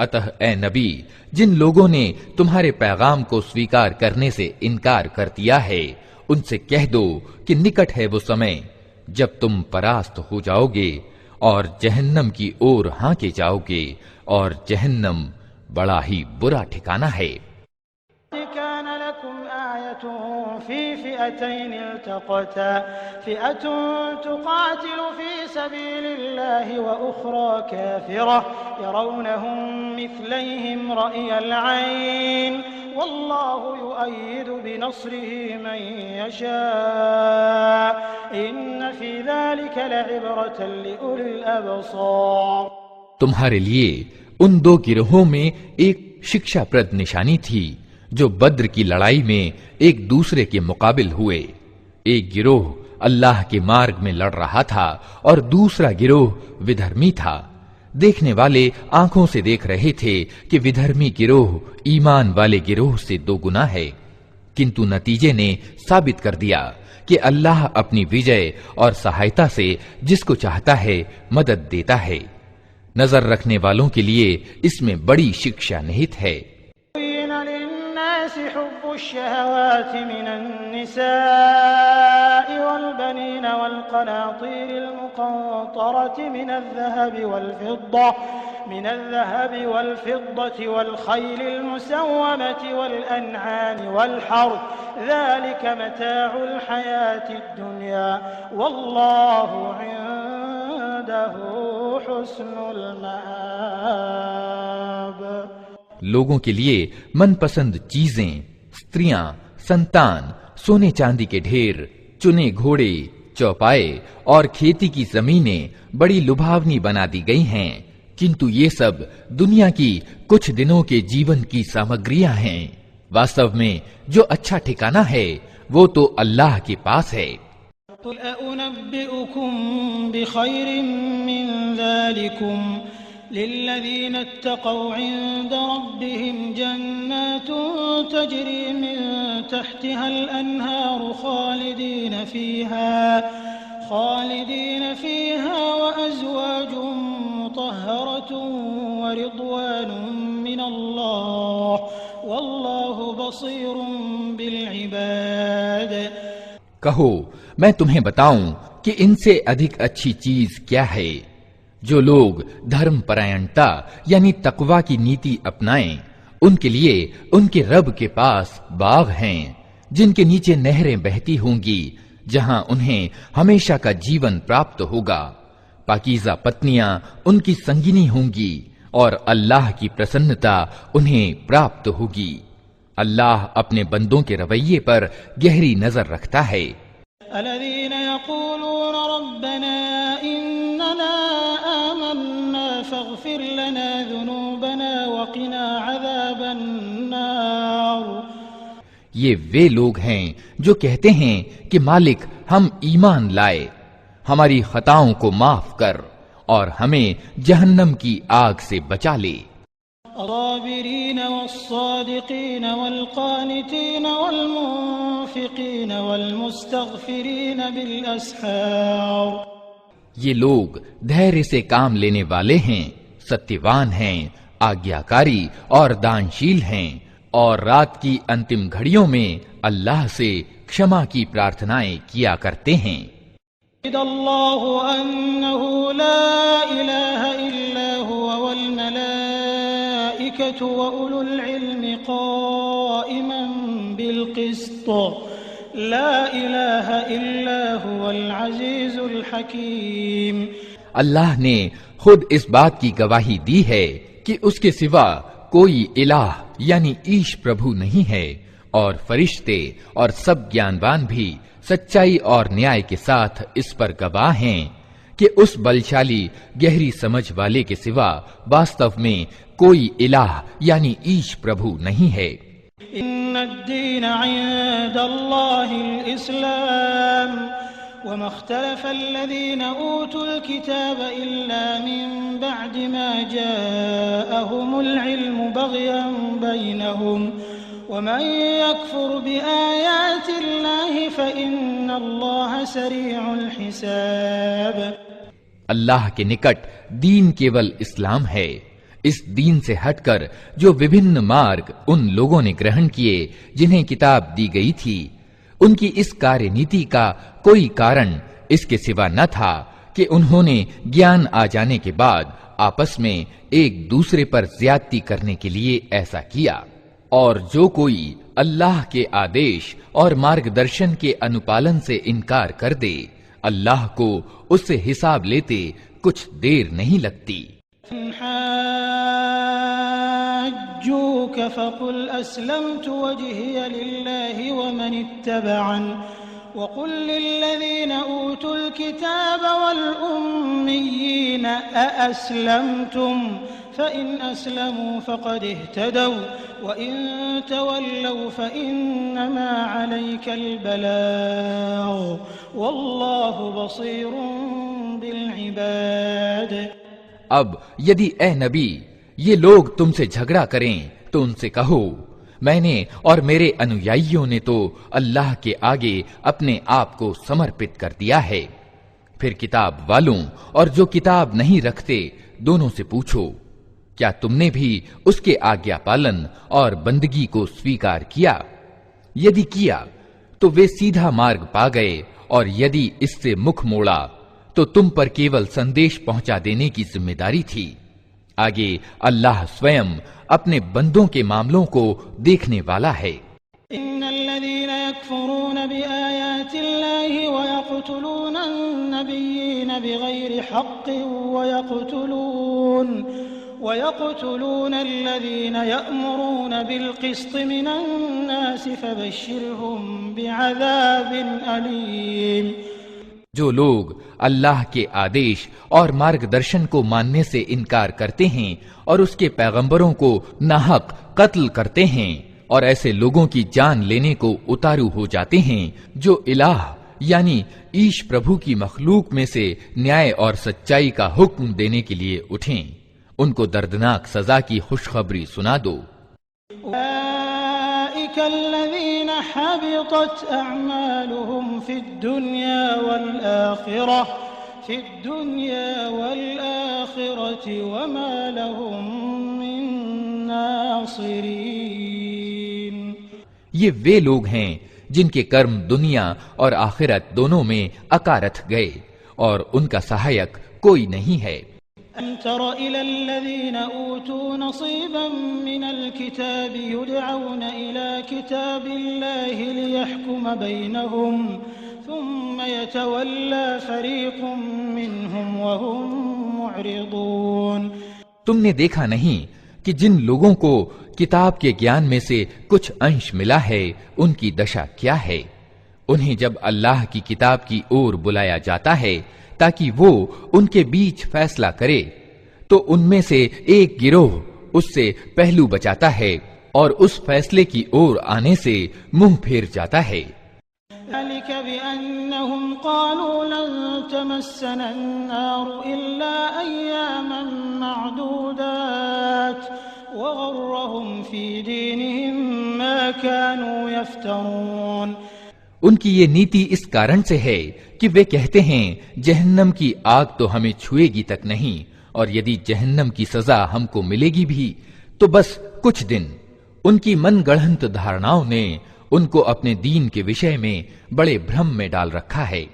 اتہ اے نبی، جن لوگوں نے تمہارے پیغام کو سویکار کرنے سے انکار کر دیا ہے ان سے کہہ دو کہ نکٹ ہے وہ سمے جب تم پراست ہو جاؤ گے اور جہنم کی اور ہانکے جاؤ گے، اور جہنم بڑا ہی برا ٹھکانہ ہے۔ كان لكم آية في فئتين التقتا فئة تقاتل في سبيل الله وأخرى كافرة يرونهم مثليهم رأي العين والله يؤيد بنصره من يشاء إن في ذلك لعبرة لأولي الأبصار۔ تمہارے لیے ان دو گروہوں میں ایک شکشا پرد نشانی تھی جو بدر کی لڑائی میں ایک دوسرے کے مقابل ہوئے۔ ایک گروہ اللہ کے مارگ میں لڑ رہا تھا اور دوسرا گروہ ودھرمی تھا۔ دیکھنے والے آنکھوں سے دیکھ رہے تھے کہ ودھرمی گروہ ایمان والے گروہ سے دو گنا ہے، کنتو نتیجے نے ثابت کر دیا کہ اللہ اپنی وجے اور سہایتا سے جس کو چاہتا ہے مدد دیتا ہے۔ نظر رکھنے والوں کے لیے اس میں بڑی شکشا نہت ہے۔ حب الشهوات من النساء والبنين والقناطير المقنطرة من الذهب والفضة والخيل المسومة والأنعام والحرث ذلك متاع الحياة الدنيا والله عنده حسن المآب۔ لوگوں کے لیے من پسند چیزیں، استریاں، سنتان، سونے چاندی کے ڈھیر، چنے گھوڑے، چوپائے اور کھیتی کی زمینیں بڑی لبھاونی بنا دی گئی ہیں، کنتو یہ سب دنیا کی کچھ دنوں کے جیون کی سامگریاں ہیں۔ واستو میں جو اچھا ٹھکانہ ہے وہ تو اللہ کے پاس ہے۔ قل أنبئكم بخير من ذلكم للذين اتقوا عند ربهم جنات تجري من تحتها الأنهار خالدين فيها وأزواج مطهرة ورضوان من الله والله بصير بالعباد۔ کہو میں تمہیں بتاؤں کہ ان سے ادھک اچھی چیز کیا ہے؟ جو لوگ دھرم پرائنتا یعنی تقوی کی نیتی اپنائیں ان کے لیے ان کے رب کے پاس باغ ہیں جن کے نیچے نہریں بہتی ہوں گی، جہاں انہیں ہمیشہ کا جیون پراپت ہوگا۔ پاکیزہ پتنیاں ان کی سنگینی ہوں گی اور اللہ کی پرسنتا انہیں پراپت ہوگی۔ اللہ اپنے بندوں کے رویے پر گہری نظر رکھتا ہے۔ الذين يقولون ربنا إننا آمنا فاغفر لنا ذنوبنا وقنا عذاب النار۔ یہ وہ لوگ ہیں جو کہتے ہیں کہ مالک ہم ایمان لائے، ہماری خطاؤں کو معاف کر اور ہمیں جہنم کی آگ سے بچا لے۔ الصابرين والصادقين والقانتين والمنفقين والمستغفرين بالأسحار۔ یہ لوگ دھیرے سے کام لینے والے ہیں، ستیوان ہیں، آگیاکاری اور دانشیل ہیں، اور رات کی انتم گھڑیوں میں اللہ سے کشما کی پرارتھنائیں کیا کرتے ہیں۔ اللہ انہ لا الہ الا هو والملائکۃ وأولو العلم قائما بالقسط لا الہ الا هو العزیز الحکیم۔ اللہ نے خود اس بات کی گواہی دی ہے کہ اس کے سوا کوئی الہ یعنی ایش پربھو نہیں ہے، اور فرشتے اور سب گیانوان بھی سچائی اور نیائے کے ساتھ اس پر گواہ ہیں کہ اس بلشالی گہری سمجھ والے کے سوا واستو میں کوئی الہ یعنی ایش پربھو نہیں ہے۔ ان الدین عند اللہ الاسلام وما اختلف الذين اوتوا الكتاب الا من بعد ما جاءهم العلم بغيا بينهم ومن يكفر بآيات الله فإن الله سريع الحساب۔ اللہ کے نکٹ دین کیول اسلام ہے۔ اس دین سے ہٹ کر جو وبھن مارگ ان لوگوں نے گرہن کیے جنہیں کتاب دی گئی تھی، ان کی اس کاریہ نیتی کا کوئی کارن اس کے سوا نہ تھا کہ انہوں نے گیان آ جانے کے بعد آپس میں ایک دوسرے پر زیادتی کرنے کے لیے ایسا کیا۔ اور جو کوئی اللہ کے آدیش اور مارگ درشن کے انوپالن سے انکار کر دے، اللہ کو اس سے حساب لیتے کچھ دیر نہیں لگتی۔ حاجوك فقل أسلمت وجهي لله ومن اتبعني وقل للذين أوتوا الكتاب والأميين أأسلمتم فإن أسلموا فقد اهتدوا وإن تولوا فإنما عليك البلاغ والله بصير بالعباد۔ اب یدی اے نبی یہ لوگ تم سے جھگڑا کریں تو ان سے کہو میں نے اور میرے انویائیوں نے تو اللہ کے آگے اپنے آپ کو سمرپت کر دیا ہے۔ پھر کتاب والوں اور جو کتاب نہیں رکھتے دونوں سے پوچھو کیا تم نے بھی اس کے آگیا پالن اور بندگی کو سویکار کیا؟ یدی کیا تو وہ سیدھا مارگ پا گئے، اور یدی اس سے مکھ موڑا تو تم پر کیول سندیش پہنچا دینے کی ذمہ داری تھی۔ آگے اللہ سوئم اپنے بندوں کے معاملوں کو دیکھنے والا ہے۔ ان الذين يكفرون بآيات الله ويقتلون النبيين بغير حق ويقتلون الذين يأمرون بالقسط من الناس فبشرهم بعذاب أليم۔ جو لوگ اللہ کے آدیش اور مارگ درشن کو ماننے سے انکار کرتے ہیں اور اس کے پیغمبروں کو ناحق قتل کرتے ہیں اور ایسے لوگوں کی جان لینے کو اتارو ہو جاتے ہیں جو الہ یعنی ایش پربھو کی مخلوق میں سے نیائے اور سچائی کا حکم دینے کے لیے اٹھیں، ان کو دردناک سزا کی خوشخبری سنا دو۔ أولئك الذين حبطت أعمالهم في الدنيا والآخرة وما لهم من ناصرين۔ یہ وہ لوگ ہیں جن کے کرم دنیا اور آخرت دونوں میں اکارت گئے اور ان کا سہایک کوئی نہیں ہے۔ أَلَمْ تَرَ إِلَى الَّذِينَ أُوتُوا نَصِيبًا مِنَ الْكِتَابِ يُدْعَوْنَ إِلَى كِتَابِ اللَّهِ لِيَحْكُمَ بَيْنَهُمْ ثُمَّ يَتَوَلَّى فَرِيقٌ مِّنْهُمْ وَهُمْ مُعْرِضُونَ۔ تم نے دیکھا نہیں کہ جن لوگوں کو کتاب کے گیان میں سے کچھ انش ملا ہے ان کی دشا کیا ہے؟ انہیں جب اللہ کی کتاب کی اور بلایا جاتا ہے تاکہ وہ ان کے بیچ فیصلہ کرے تو ان میں سے ایک گروہ اس سے پہلو بچاتا ہے اور اس فیصلے کی اور آنے سے منہ پھیر جاتا ہے۔ ذلك بأنهم قالوا لن تمسنا النار إلا أياما معدودات وغرهم في دينهم ما كانوا يفترون۔ ان کی یہ نیتی اس کارن سے ہے کہ وہ کہتے ہیں جہنم کی آگ تو ہمیں چھوئے گی تک نہیں، اور یدی جہنم کی سزا ہم کو ملے گی بھی تو بس کچھ دن۔ ان کی من گڑھنت دھارناؤں نے ان کو اپنے دین کے وشے میں بڑے بھرم میں ڈال رکھا ہے۔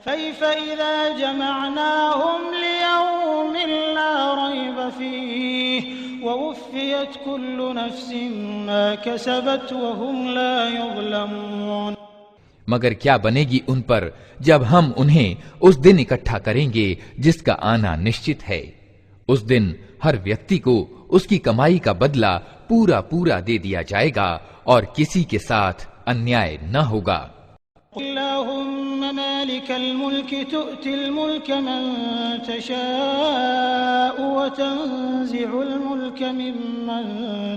فَكَيْفَ إِذَا جَمَعْنَاهُمْ لِيَوْمٍ لَا رَيْبَ فِيهِ وَوُفِّيَتْ كُلُّ نَفْسٍ مَا كَسَبَتْ وَهُمْ لَا يُظْلَمُونَ۔ مگر کیا بنے گی ان پر جب ہم انہیں اس دن اکٹھا کریں گے جس کا آنا نشچت ہے۔ اس دن ہر ویکتی کو اس کی کمائی کا بدلہ پورا پورا دے دیا جائے گا اور کسی کے ساتھ انیائے نہ ہوگا۔ اللہم مالک بيدك الملك تؤتي الملك من تشاء وتنزع الملك ممن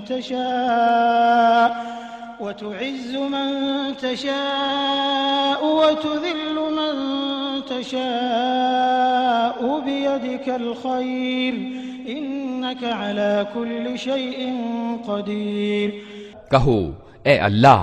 تشاء وتعز من تشاء وتذل من تشاء بيدك الخير إنك على كل شيء قدير۔ کہو اے اللہ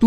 تو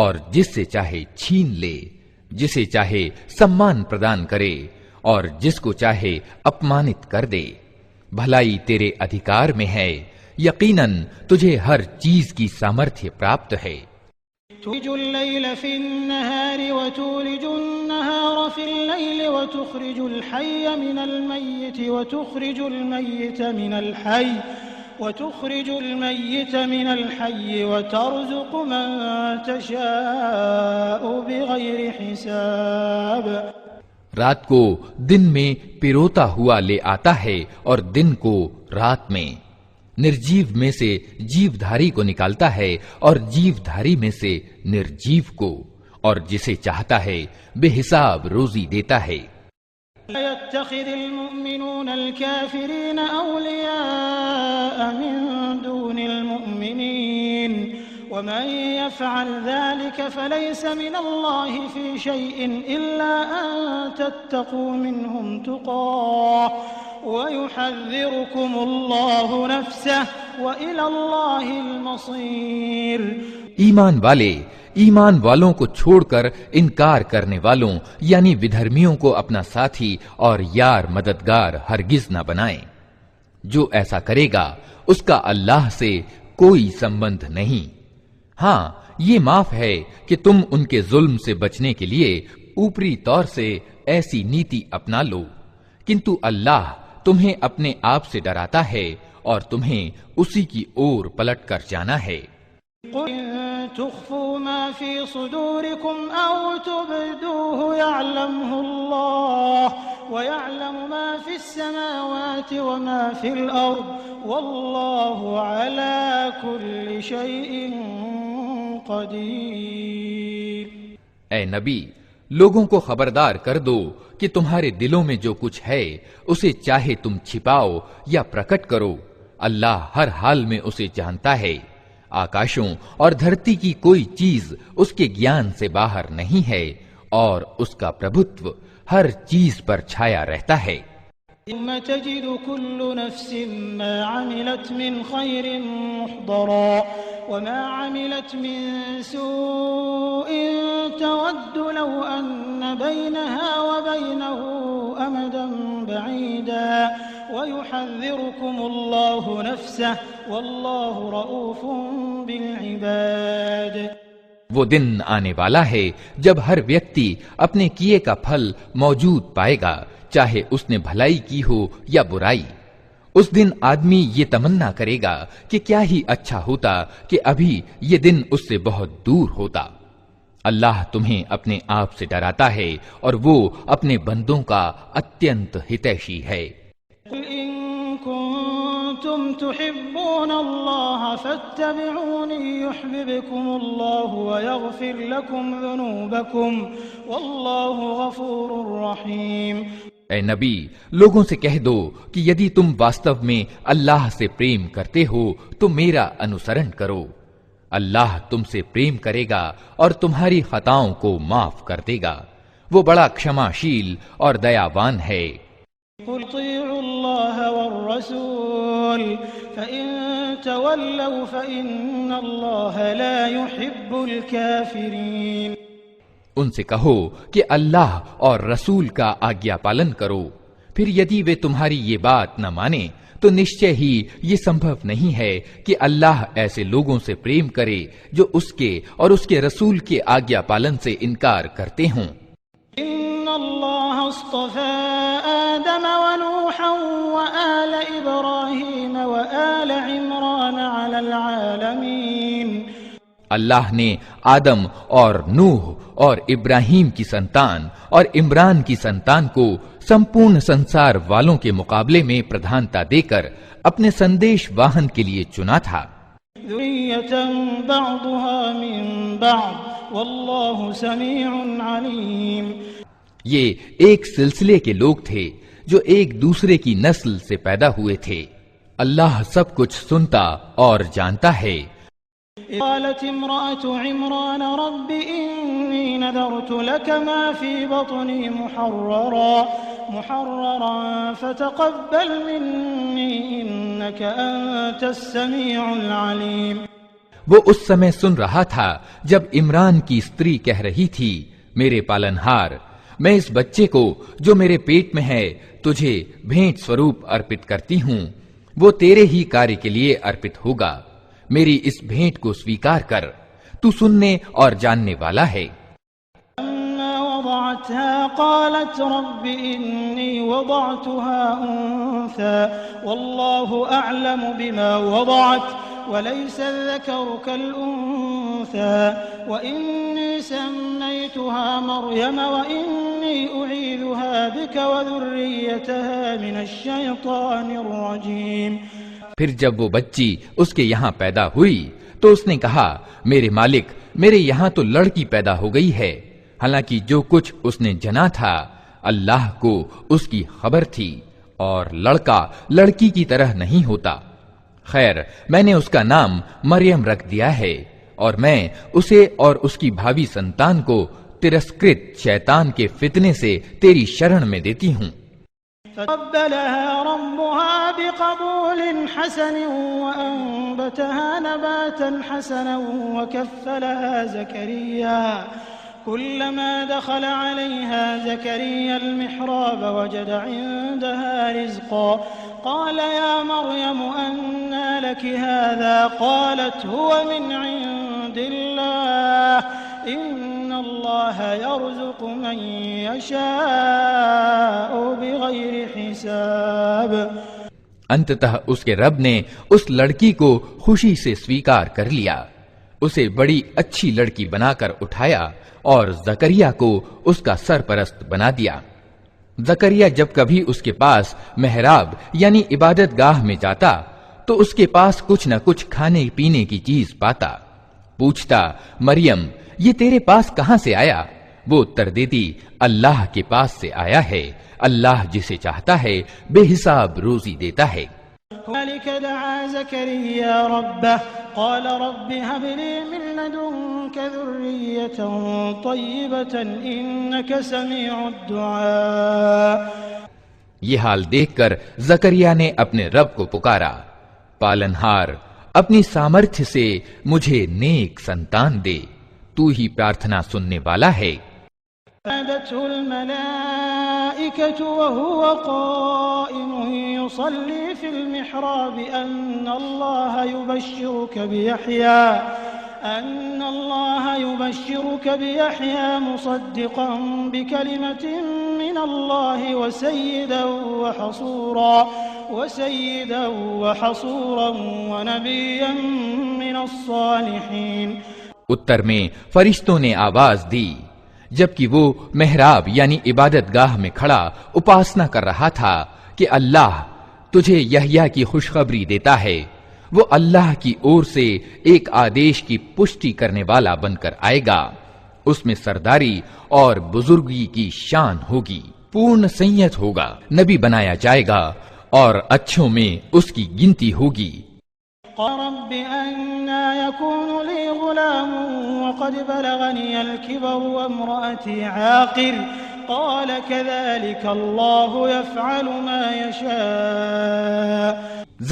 اور جس سے چاہے چھین لے، جسے چاہے سمان پردان کرے اور جس کو چاہے اپمانت کر دے۔ بھلائی تیرے ادھیکار میں ہے، یقیناً تجھے ہر چیز کی سامرتھیہ پراپت ہے۔ تولج الليل في النهار وتولج النهار في الليل وتخرج الحي من الميت وتخرج الميت من الحي وترزق من تشاء بغير حساب۔ رات کو دن میں پیروتا ہوا لے آتا ہے اور دن کو رات میں، نرجیو میں سے جیو دھاری کو نکالتا ہے اور جیو دھاری میں سے نرجیو کو، اور جسے چاہتا ہے بے حساب روزی دیتا ہے۔ يتخذ المؤمنون الكافرين أولياء من دون المؤمنين ومن يفعل ذلك فليس من الله في شيء إلا أن تتقوا منهم تقاه ويحذركم الله نفسه وإلى الله المصير۔ ایمان والوں کو چھوڑ کر انکار کرنے والوں یعنی ودھرمیوں کو اپنا ساتھی اور یار مددگار ہرگز نہ بنائیں۔ جو ایسا کرے گا اس کا اللہ سے کوئی سمبندھ نہیں۔ ہاں یہ معاف ہے کہ تم ان کے ظلم سے بچنے کے لیے اوپری طور سے ایسی نیتی اپنا لو، کنتو اللہ تمہیں اپنے آپ سے ڈراتا ہے اور تمہیں اسی کی اور پلٹ کر جانا ہے۔ قل تخفوا ما في صدوركم أو تبدوه يعلمه الله ويعلم ما في السماوات وما في الأرض والله على كل شيء قدير۔ اے نبی، لوگوں کو خبردار کر دو کہ تمہارے دلوں میں جو کچھ ہے اسے چاہے تم چھپاؤ یا پرکٹ کرو، اللہ ہر حال میں اسے جانتا ہے۔ آکاشوں اور دھرتی کی کوئی چیز اس کے گیان سے باہر نہیں ہے اور اس کا پربھتو ہر چیز پر چھایا رہتا ہے۔ يوم تجد كل نفس ما عملت من خير محضرا وما عملت من سوء تود لو أن بينها وبينه أمدا بعيدا ويحذركم الله نفسه والله رؤوف بالعباد۔ وہ دن آنے والا ہے جب ہر ویکتی اپنے کیے کا پھل موجود پائے گا، چاہے اس نے بھلائی کی ہو یا برائی۔ اس دن آدمی یہ تمنا کرے گا کہ کیا ہی اچھا ہوتا کہ ابھی یہ دن اس سے بہت دور ہوتا۔ اللہ تمہیں اپنے آپ سے ڈراتا ہے اور وہ اپنے بندوں کا اتینت ہتیشی ہے۔ قل إن كنتم تحبون الله فاتبعوني يحببكم الله ويغفر لكم ذنوبكم والله غفور رحيم۔ اے نبی، لوگوں سے کہہ دو کہ یدی تم واستو میں اللہ سے پریم کرتے ہو تو میرا انوسرن کرو، اللہ تم سے پریم کرے گا اور تمہاری خطاؤں کو معاف کر دے گا، وہ بڑا کشماشیل اور دیاوان ہے۔ قل اطیعوا اللہ والرسول فإن تولوا فإن اللہ لا يحب الكافرین۔ ان سے کہو کہ اللہ اور رسول کا آگیا پالن کرو، پھر یدی وہ تمہاری یہ بات نہ مانے تو نشچے ہی یہ سمبھو نہیں ہے کہ اللہ ایسے لوگوں سے پریم کرے جو اس کے اور اس کے رسول کے آگیا پالن سے انکار کرتے ہوں۔ ان اللہ اصطفى آدم ونوحا وآل ابراہیم وآل عمران علی العالمین۔ اللہ نے آدم اور نوح اور ابراہیم کی سنتان اور عمران کی سنتان کو سمپورن سنسار والوں کے مقابلے میں پردھانتا دے کر اپنے سندیش واہن کے لیے چنا تھا۔ ذریۃ بعضها من بعض واللہ سمیع علیم۔ یہ ایک سلسلے کے لوگ تھے جو ایک دوسرے کی نسل سے پیدا ہوئے تھے۔ اللہ سب کچھ سنتا اور جانتا ہے۔ قالت امرأة عمران رب إني نذرت لك ما في بطني محررا فتقبل مني إنك أنت السميع العليم۔ وہ اس سمے سن رہا تھا جب عمران کی استری کہہ رہی تھی، میرے پالنہار، میں اس بچے کو جو میرے پیٹ میں ہے تجھے بھیٹ سوروپ ارپت کرتی ہوں، وہ تیرے ہی کاریہ کے لیے ارپت ہوگا۔ میری اس بھیٹ کو سویکار کر، تو سننے اور جاننے والا ہے۔ وضعتها قالت رب إني وضعتها أنثى والله أعلم بما وضعت وليس الذكر كالأنثى وإني سميتها مريم وإني أعيذها بك وذريتها من الشيطان الرجيم۔ پھر جب وہ بچی اس کے یہاں پیدا ہوئی تو اس نے کہا، میرے مالک، میرے یہاں تو لڑکی پیدا ہو گئی ہے، حالانکہ جو کچھ اس نے جنا تھا اللہ کو اس کی خبر تھی، اور لڑکا لڑکی کی طرح نہیں ہوتا۔ خیر، میں نے اس کا نام مریم رکھ دیا ہے، اور میں اسے اور اس کی بھاوی سنتان کو ترسکرت شیطان کے فتنے سے تیری شرن میں دیتی ہوں۔ فقبلها ربها بقبول حسن وأنبتها نباتا حسنا وكفلها زكريا كلما دخل عليها زكريا المحراب وجد عندها رزقا قال يا مريم أنى لك هذا قالت هو من عند الله إن الله يرزق من يشاء بغير حساب۔ انتتہ اس کے رب نے اس لڑکی کو خوشی سے سویکار کر لیا، اسے بڑی اچھی لڑکی بنا کر اٹھایا اور زکریا کو اس کا سرپرست بنا دیا۔ زکریا جب کبھی اس کے پاس محراب یعنی عبادت گاہ میں جاتا تو اس کے پاس کچھ نہ کچھ کھانے پینے کی چیز پاتا۔ پوچھتا، مریم، یہ تیرے پاس کہاں سے آیا؟ وہ اتر دیتی، اللہ کے پاس سے آیا ہے، اللہ جسے چاہتا ہے بے حساب روزی دیتا ہے۔ هنالك دعا زكريا ربه قال رب هب لي من لدنك ذرية طيبة إنك سميع الدعاء۔ یہ حال دیکھ کر زکریا نے اپنے رب کو پکارا، پالنہار، اپنی سامرتھ سے مجھے نیک سنتان دے، تو ہی پرارتھنا سننے والا ہے۔ فنادته الملائكة وهو قائم يصلي في المحراب أن الله يبشرك بيحيى مصدقا بكلمة من الله وسيدا وحصورا ونبيا من الصالحين۔ اتر میں فرشتوں نے آواز دی جبکہ وہ محراب یعنی عبادت گاہ میں کھڑا اپاسنا کر رہا تھا کہ اللہ تجھے یحییٰ کی خوشخبری دیتا ہے، وہ اللہ کی اور سے ایک آدیش کی پشٹی کرنے والا بن کر آئے گا، اس میں سرداری اور بزرگی کی شان ہوگی، پورن سیت ہوگا، نبی بنایا جائے گا اور اچھوں میں اس کی گنتی ہوگی۔ قال رب أنى يكون لي غلام وقد بلغني الكبر وامرأتي عاقر قال كذلك الله يفعل ما يشاء۔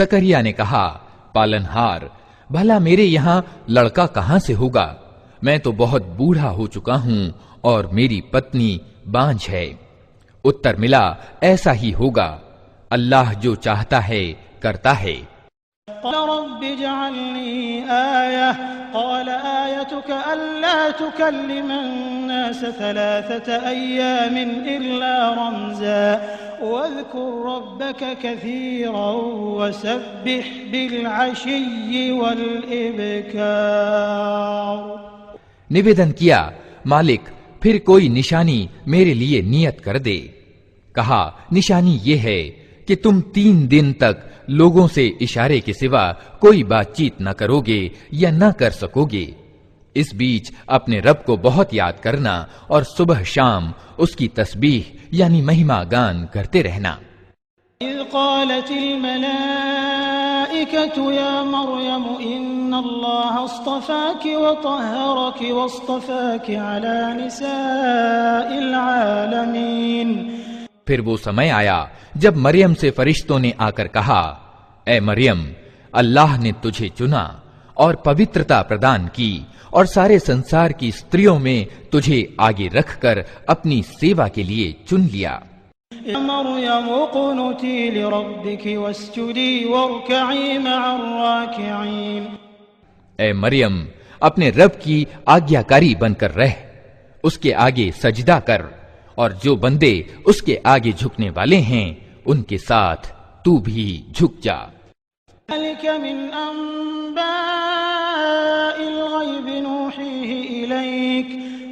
زکریا نے کہا، پالنہار، بھلا میرے یہاں لڑکا کہاں سے ہوگا؟ میں تو بہت بوڑھا ہو چکا ہوں اور میری پتنی بانجھ ہے۔ اتر ملا، ایسا ہی ہوگا، اللہ جو چاہتا ہے کرتا ہے۔ قال رب اجعل لي آية قال آيتك ألا تكلم الناس 3 أيام إلا رمزا واذكر ربك كثيرا وسبح بالعشي والإبكار۔ نویدن کیا، مالک پھر کوئی نشانی میرے لیے نیت کر دے۔ کہا، نشانی یہ ہے کہ تم 3 دن تک لوگوں سے اشارے کے سوا کوئی بات چیت نہ کرو گے یا نہ کر سکو گے، اس بیچ اپنے رب کو بہت یاد کرنا اور صبح شام اس کی تسبیح یعنی مہما گان کرتے رہنا۔ اذ قالت الملائکة یا مریم ان اللہ اصطفاک وطہرک واصطفاک علی نساء العالمین۔ پھر وہ سمے آیا جب مریم سے فرشتوں نے آ کر کہا، اے مریم، اللہ نے تجھے چنا اور پوترتا پردان کی اور سارے سنسار کی استریوں میں تجھے آگے رکھ کر اپنی سیوا کے لیے چن لیا۔ یا مریم اقنتی لربک واسجدی وارکعی مع الراکعین۔ اے مریم، اپنے رب کی آگیاکاری بن کر رہ، اس کے آگے سجدہ کر، اور جو بندے اس کے آگے جھکنے والے ہیں ان کے ساتھ تو بھی جھک جا۔ ذلك من انباء الغیب نوحیہ الیک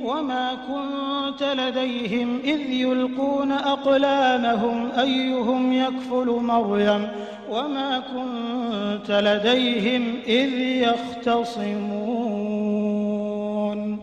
وما كنت لديهم اذ يلقون اقلامهم ايهم يكفل مريم وما كنت لديهم اذ يختصمون۔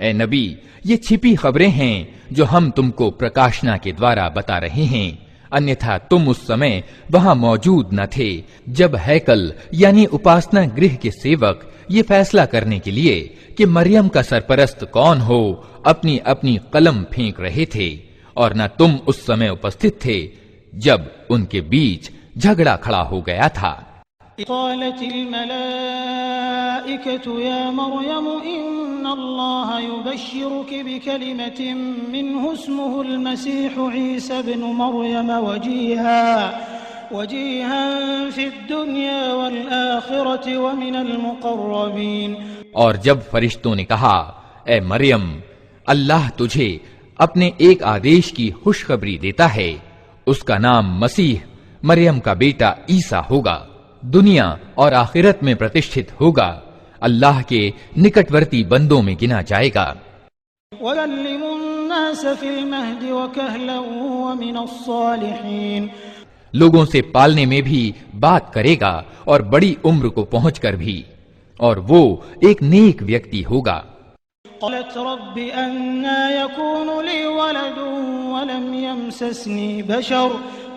اے نبی، یہ چھپی خبریں ہیں جو ہم تم کو پرکاشنا کے دوارا بتا رہے ہیں، انیتھا تم اس سمے وہاں موجود نہ تھے جب ہیکل یعنی اپاسنا گرہ کے سیوک یہ فیصلہ کرنے کے لیے کہ مریم کا سرپرست کون ہو اپنی اپنی قلم پھینک رہے تھے، اور نہ تم اس سمے اپستھت تھے جب ان کے بیچ جھگڑا کھڑا ہو گیا تھا۔ قالت الملائکة یا مریم ان اللہ یبشرک بکلمة منہ اسمہ المسیح عیسی بن مریم وجیہا فی الدنیا والآخرة ومن المقربین۔ اور جب فرشتوں نے کہا، اے مریم، اللہ تجھے اپنے ایک آدیش کی خوشخبری دیتا ہے، اس کا نام مسیح مریم کا بیٹا عیسیٰ ہوگا، دنیا اور آخرت میں پرتشٹھت ہوگا، اللہ کے نکٹورتی بندوں میں گنا جائے گا۔ وَيُكَلِّمُ النَّاسَ فِي الْمَهْدِ وَكَهْلًا وَمِنَ الصَّالِحِينَ۔ لوگوں سے پالنے میں بھی بات کرے گا اور بڑی عمر کو پہنچ کر بھی، اور وہ ایک نیک ویکتی ہوگا۔ قالت رب أنى يكون لي ولد ولم يمسسني بشر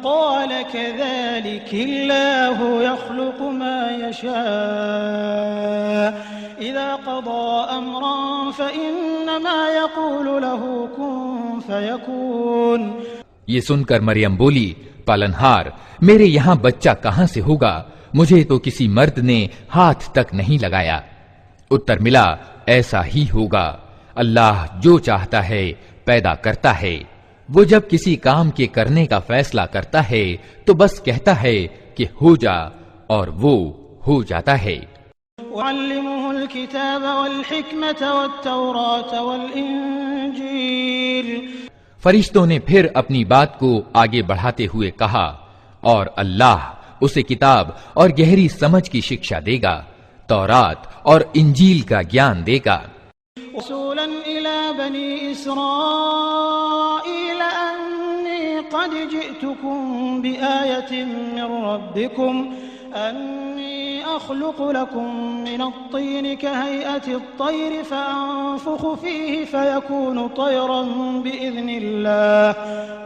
قال كذلك الله يخلق ما يشاء إذا قضى أمرا فإنما يقول له كن فيكون۔ یہ سن کر مریم بولی، پالنہار، میرے یہاں بچہ کہاں سے ہوگا؟ مجھے تو کسی مرد نے ہاتھ تک نہیں لگایا۔ اتر ملا، ایسا ہی ہوگا، اللہ جو چاہتا ہے پیدا کرتا ہے۔ وہ جب کسی کام کے کرنے کا فیصلہ کرتا ہے تو بس کہتا ہے کہ ہو جا، اور وہ ہو جاتا ہے۔ وَعَلِّمُهُ الْكِتَابَ وَالْحِكْمَةَ وَالتَّوْرَاةَ وَالْإِنْجِيلَ۔ فرشتوں نے پھر اپنی بات کو آگے بڑھاتے ہوئے کہا، اور اللہ اسے کتاب اور گہری سمجھ کی شکشا دے گا، تورات اور انجیل کا گیان دے گا۔ رسولا إلى بني إسرائيل أني قد جئتكم بآية من ربكم أني أخلق لكم من الطين كهيئة الطير فأنفخ فيه فيكون طيرا بإذن الله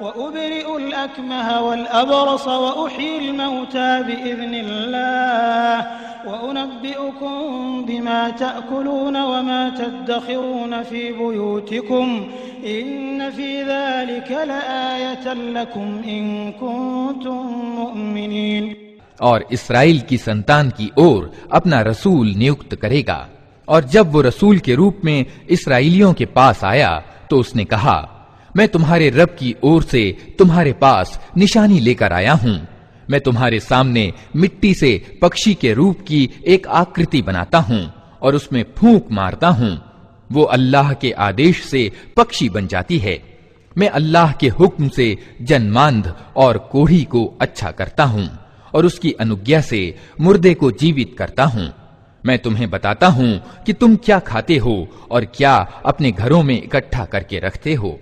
وأبرئ الأكمه والأبرص وأحيي الموتى بإذن الله وأنبئكم بما تأكلون وما تدخرون في بيوتكم إن في ذلك لآية لكم إن كنتم مؤمنين۔ اور اسرائیل کی سنتان کی اور اپنا رسول نیوکت کرے گا، اور جب وہ رسول کے روپ میں اسرائیلیوں کے پاس آیا تو اس نے کہا، میں تمہارے رب کی اور سے تمہارے پاس نشانی لے کر آیا ہوں۔ میں تمہارے سامنے مٹی سے پکشی کے روپ کی ایک آکرتی بناتا ہوں اور اس میں پھونک مارتا ہوں، وہ اللہ کے آدیش سے پکشی بن جاتی ہے۔ میں اللہ کے حکم سے جنماندھ اور کوڑھی کو اچھا کرتا ہوں اور اس کی انگیا سے مردے کو جیوت کرتا ہوں۔ میں تمہیں بتاتا ہوں کہ تم کیا کھاتے ہو اور کیا اپنے گھروں میں اکٹھا کر کے رکھتے ہو۔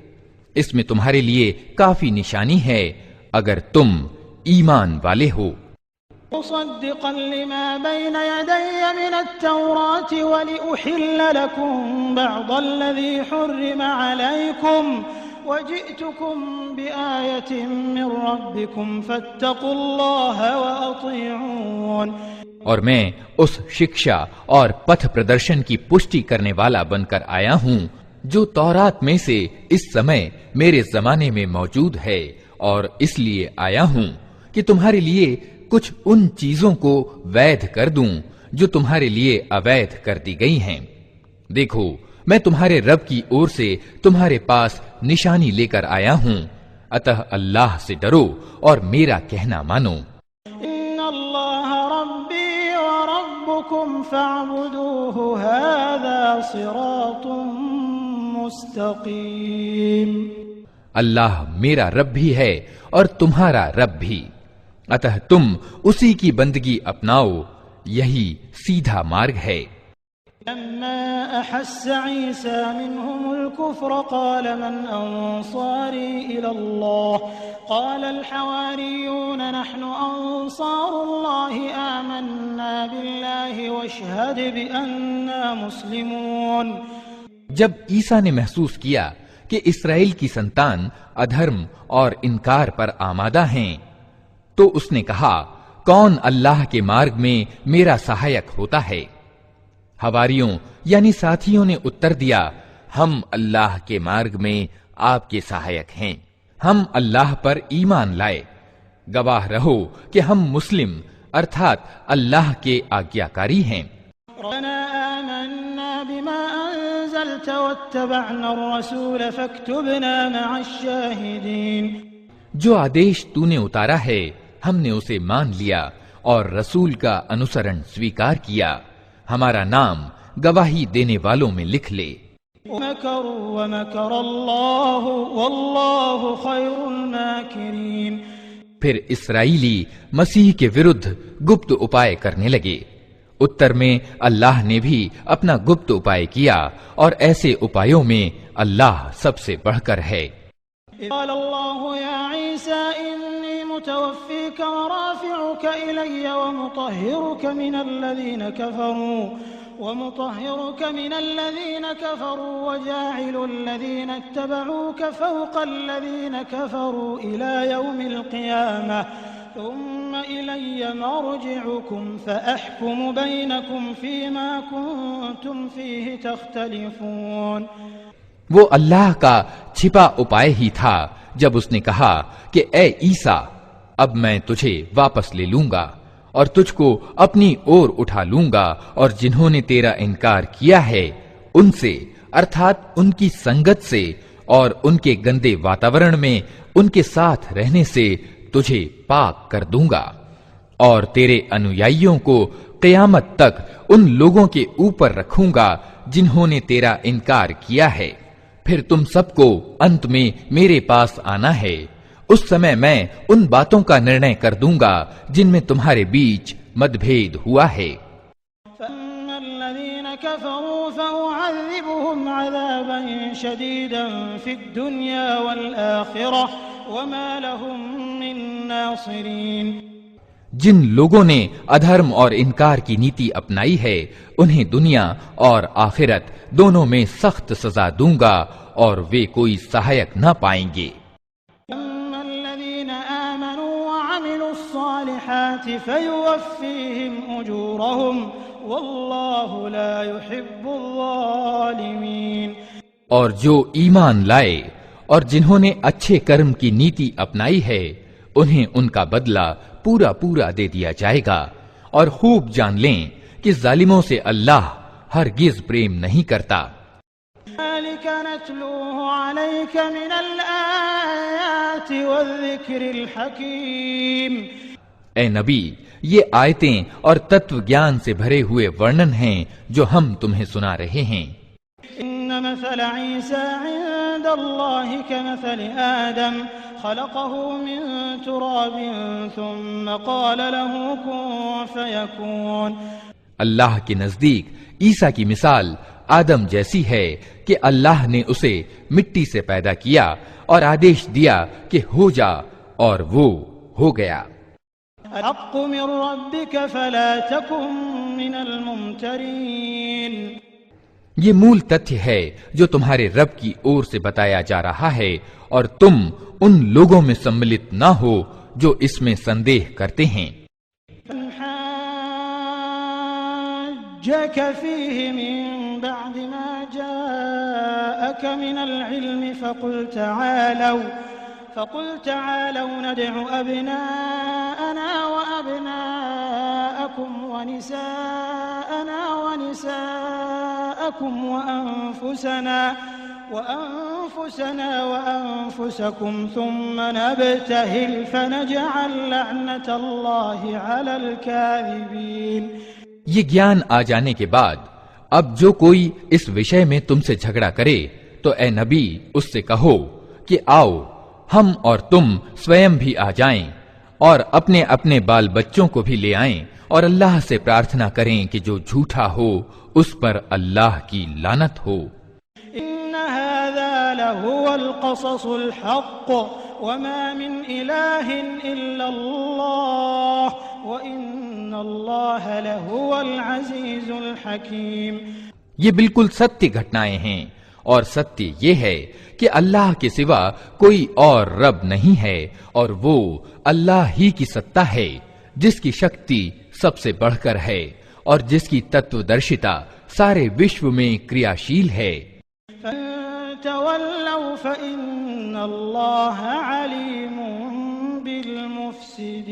اس میں تمہارے لیے کافی نشانی ہے اگر تم ایمان والے ہو۔ مصدقا لما بين يدي من التوراة ولأحل لكم بعض الذي حرم عليكم وجئتكم بآية من ربكم فاتقوا الله وأطيعون. اور میں اس شکشا اور پتھ پردرشن کی پشٹی کرنے والا بن کر آیا ہوں جو تورات میں سے اس سمے میرے زمانے میں موجود ہے، اور اس لیے آیا ہوں کہ تمہارے لیے کچھ ان چیزوں کو ویدھ کر دوں جو تمہارے لیے اویدھ کر دی گئی ہیں. دیکھو، میں تمہارے رب کی اور سے تمہارے پاس نشانی لے کر آیا ہوں، اتہ اللہ سے ڈرو اور میرا کہنا مانو. ان اللہ ربی وربکم فاعبدوہ ھذا صراط مستقیم. اللہ میرا رب بھی ہے اور تمہارا رب بھی، اتہ تم اسی کی بندگی اپناؤ، یہی سیدھا مارگ ہے. لما أحس عيسى منهم الكفر قال من أنصاري إلى الله قال الحواريون نحن أنصار الله آمنا بالله واشهد بأننا مسلمون. جب عیسیٰ نے محسوس کیا کہ اسرائیل کی سنتان ادھرم اور انکار پر آمادہ ہیں تو اس نے کہا، کون اللہ کے مارگ میں میرا سہایک ہوتا ہے؟ حواریوں یعنی ساتھیوں نے اتر دیا، ہم اللہ کے مارگ میں آپ کے سہایک ہیں، ہم اللہ پر ایمان لائے، گواہ رہو کہ ہم مسلم ارتھات اللہ کے آگیاکاری ہیں. ربنا آمنا بما أنزلت واتبعنا الرسول فاكتبنا مع الشاهدين. جو آدیش تو نے اتارا ہے ہم نے اسے مان لیا اور رسول کا انوسرن سویکار کیا، ہمارا نام گواہی دینے والوں میں لکھ لے. ومكروا ومكر الله والله خير الماكرين. پھر اسرائیلی مسیح کے ورد گپت اپائے کرنے لگے. اتر میں اللہ نے بھی اپنا گپت اپائے کیا اور ایسے اپایوں میں اللہ سب سے بڑھ کر ہے. قال الله يا عيسى إني متوفيك ورافعك إلي ومطهرك من الذين كفروا وجاعل الذين اتبعوك فوق الذين كفروا إلى يوم القيامة ثم إلي مرجعكم فأحكم بينكم فيما كنتم فيه تختلفون. وہ اللہ کا چھپا اپائے ہی تھا جب اس نے کہا کہ اے عیسیٰ، اب میں تجھے واپس لے لوں گا اور تجھ کو اپنی اور اٹھا لوں گا، اور جنہوں نے تیرا انکار کیا ہے ان سے ارتھات ان کی سنگت سے اور ان کے گندے واتاورن میں ان کے ساتھ رہنے سے تجھے پاک کر دوں گا، اور تیرے انویائیوں کو قیامت تک ان لوگوں کے اوپر رکھوں گا جنہوں نے تیرا انکار کیا ہے. پھر تم سب کو انت میں میرے پاس آنا ہے، اس سمے میں ان باتوں کا نرنے کر دوں گا جن میں تمہارے بیچ مت بھید ہوا ہے. فَأَمَّا الَّذِينَ كَفَرُوا فَأُعَذِّبُهُمْ عَذَابًا شَدِيدًا فِي الدُّنْيَا وَالْآخِرَةِ وَمَا لَهُم مِّن نَّاصِرِينَ. جن لوگوں نے ادھرم اور انکار کی نیتی اپنائی ہے انہیں دنیا اور آخرت دونوں میں سخت سزا دوں گا اور وہ کوئی سہایک نہ پائیں گے. أَمَّا الَّذِينَ آمَنُوا وَعَمِلُوا الصَّالِحَاتِ فَيُوَفِّيهِمْ أُجُورَهُمْ وَاللَّهُ لَا يُحِبُّ الظَّالِمِينَ. اور جو ایمان لائے اور جنہوں نے اچھے کرم کی نیتی اپنائی ہے انہیں ان کا بدلہ پورا پورا دے دیا جائے گا، اور خوب جان لیں کہ ظالموں سے اللہ ہرگز پریم نہیں کرتا. ذَلِكَ نَتْلُوهُ عَلَيْكَ مِنَ الْآيَاتِ وَالذِّكْرِ الْحَكِيمِ. اے نبی، یہ آیتیں اور تتو گیان سے بھرے ہوئے ورنن ہیں جو ہم تمہیں سنا رہے ہیں. إن مثل عيسى عند الله كمثل آدم خلقه من تراب ثم قال له كن فيكون. اللہ کے نزدیک عیسیٰ کی مثال آدم جیسی ہے کہ اللہ نے اسے مٹی سے پیدا کیا اور آدیش دیا کہ ہو جا، اور وہ ہو گیا. الحق من ربك فلا تكن من الممترين۔ یہ مول تتھیہ ہے جو تمہارے رب کی اور سے بتایا جا رہا ہے، اور تم ان لوگوں میں سملت نہ ہو جو اس میں سندیہ کرتے ہیں۔ حاجك فيه من بعد ما جاءك من العلم فقل تعالوا ندع أبناءنا وأبناءكم ونساءنا ونساءكم وأنفسنا وأنفسكم ثم نبتهل فنجعل لعنة الله على الكاذبين۔ یہ گیان آ جانے کے بعد اب جو کوئی اس وشے میں تم سے جھگڑا کرے تو اے نبی اس سے کہو کہ آؤ ہم اور تم سویم بھی آ جائیں اور اپنے اپنے بال بچوں کو بھی لے آئیں، اور اللہ سے پرارتھنا کریں کہ جو جھوٹا ہو اس پر اللہ کی لعنت ہو۔ ان هذا لهو القصص الحق وما من اله الا الله وان الله لهو العزيز الحكيم۔ یہ بالکل ستیہ گھٹنائیں ہیں، اور ستیہ یہ ہے کہ اللہ کے سوا کوئی اور رب نہیں ہے، اور وہ اللہ ہی کی ستا ہے جس کی شکتی سب سے بڑھ کر ہے اور جس کی تتو درشتا سارے وشو میں کریاشیل ہے۔ فَتَوَلَّوْا فَإِنَّ اللَّهَ عَلِيمٌ بِالْمُفْسِدِينَ۔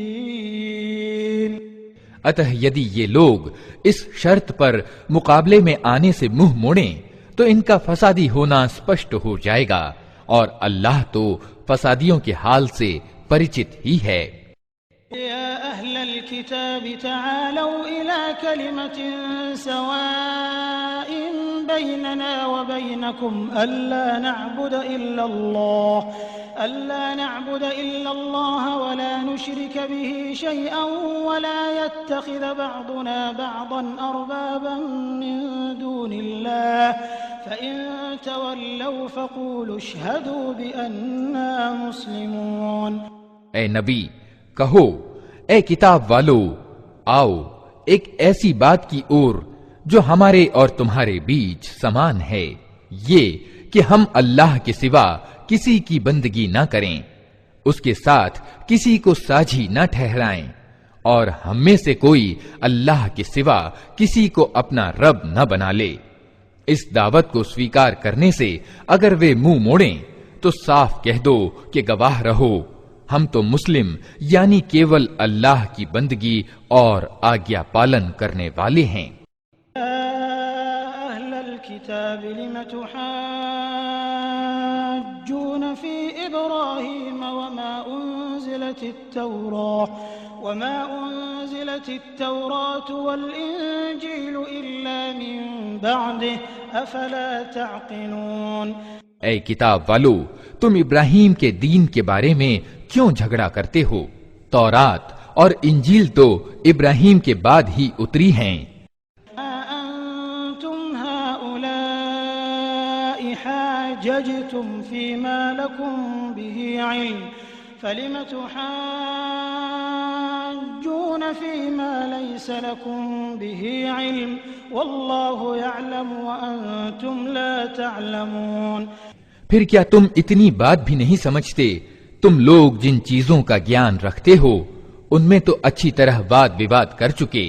اتہ یدی یہ لوگ اس شرط پر مقابلے میں آنے سے منہ موڑیں تو ان کا فسادی ہونا سپشٹ ہو جائے گا، اور اللہ تو فسادیوں کے حال سے پریچت ہی ہے۔ يا أهل الكتاب تعالوا إلى كلمة سواء بيننا وبينكم ألا نعبد إلا الله ولا نشرك به شيئا ولا يتخذ بعضنا بعضا أربابا من دون الله فإن تولوا فقولوا اشهدوا بأننا مسلمون۔ اے نبی کہو، اے کتاب والو، آؤ ایک ایسی بات کی اور جو ہمارے اور تمہارے بیچ سمان ہے، یہ کہ ہم اللہ کے سوا کسی کی بندگی نہ کریں، اس کے ساتھ کسی کو ساجھی نہ ٹھہرائیں، اور ہم میں سے کوئی اللہ کے سوا کسی کو اپنا رب نہ بنا لے۔ اس دعوت کو سویکار کرنے سے اگر وہ منہ موڑیں تو صاف کہہ دو کہ گواہ رہو ہم تو مسلم یعنی کیول اللہ کی بندگی اور آگیا پالن کرنے والے ہیں۔ اہل الكتاب لم تحاجون فی ابراہیم وما انزلت التوراة والانجیل الا من بعده افلا تعقلون۔ اے کتاب والو، تم ابراہیم کے دین کے بارے میں کیوں جھگڑا کرتے ہو؟ تورات اور انجیل تو ابراہیم کے بعد ہی اتری ہیں۔ انتم هؤلاء حاججتم فيما لكم به علم فلم تحاجون فيما ليس لكم به علم والله يعلم وأنتم لا تعلمون۔ پھر کیا تم اتنی بات بھی نہیں سمجھتے؟ تم لوگ جن چیزوں کا گیان رکھتے ہو ان میں تو اچھی طرح واد وواد کر چکے،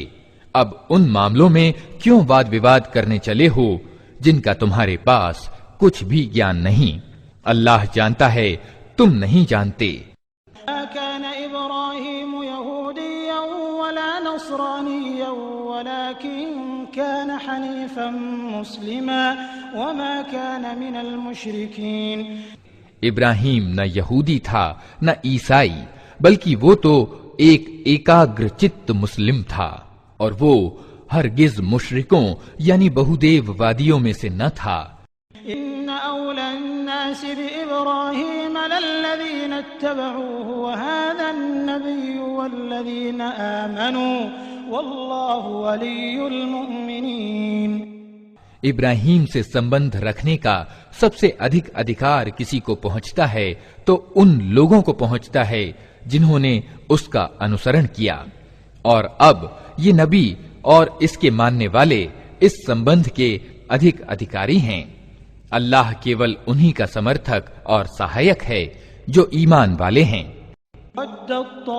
اب ان معاملوں میں کیوں واد وواد کرنے چلے ہو جن کا تمہارے پاس کچھ بھی گیان نہیں؟ اللہ جانتا ہے، تم نہیں جانتے۔ ما كان إبراهيم يهوديا ولا نصرانيا ولكن كان حنيفا مسلما وما كان من المشركين۔ ابراہیم نہ یہودی تھا نہ عیسائی، بلکہ وہ تو ایک ایکاگر چت مسلم تھا، اور وہ ہرگز مشرکوں یعنی بہودیو وادیوں میں سے نہ تھا۔ ان اولى الناس بابراهيم للذين اتبعوه وهذا النبي والذين آمنوا والله ولي المؤمنين۔ ابراہیم سے سمبندھ رکھنے کا سب سے ادھک ادھیکار کسی کو پہنچتا ہے تو ان لوگوں کو پہنچتا ہے جنہوں نے اس کا انسرن کیا، اور اب یہ نبی اور اس کے ماننے والے اس سمبندھ کے ادھک ادھیکاری ہیں۔ اللہ کیول انہی کا سمرتھک اور سہایک ہے جو ایمان والے ہیں۔ وَدَّت طَّائِفَةٌ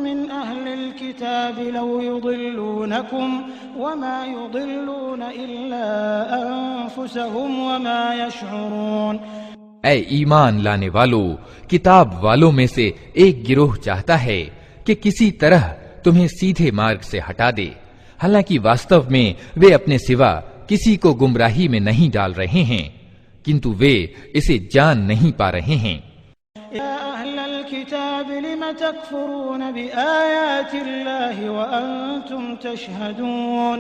مِّنْ أَهْلِ الْكِتَابِ لَوْ يُضِلُّونَكُمْ وَمَا يُضِلُّونَ إِلَّا أَنفُسَهُمْ وَمَا يَشْعُرُونَ۔ اے ایمان لانے والو، کتاب والوں میں سے ایک گروہ چاہتا ہے کہ کسی طرح تمہیں سیدھے مارگ سے ہٹا دے، حالانکہ واستو میں وہ اپنے سوا کسی کو گمراہی میں نہیں ڈال رہے ہیں، کنتو وہ اسے جان نہیں پا رہے ہیں۔ یا اہل الکتاب لم تکفرون بآیات اللہ وانتم تشہدون۔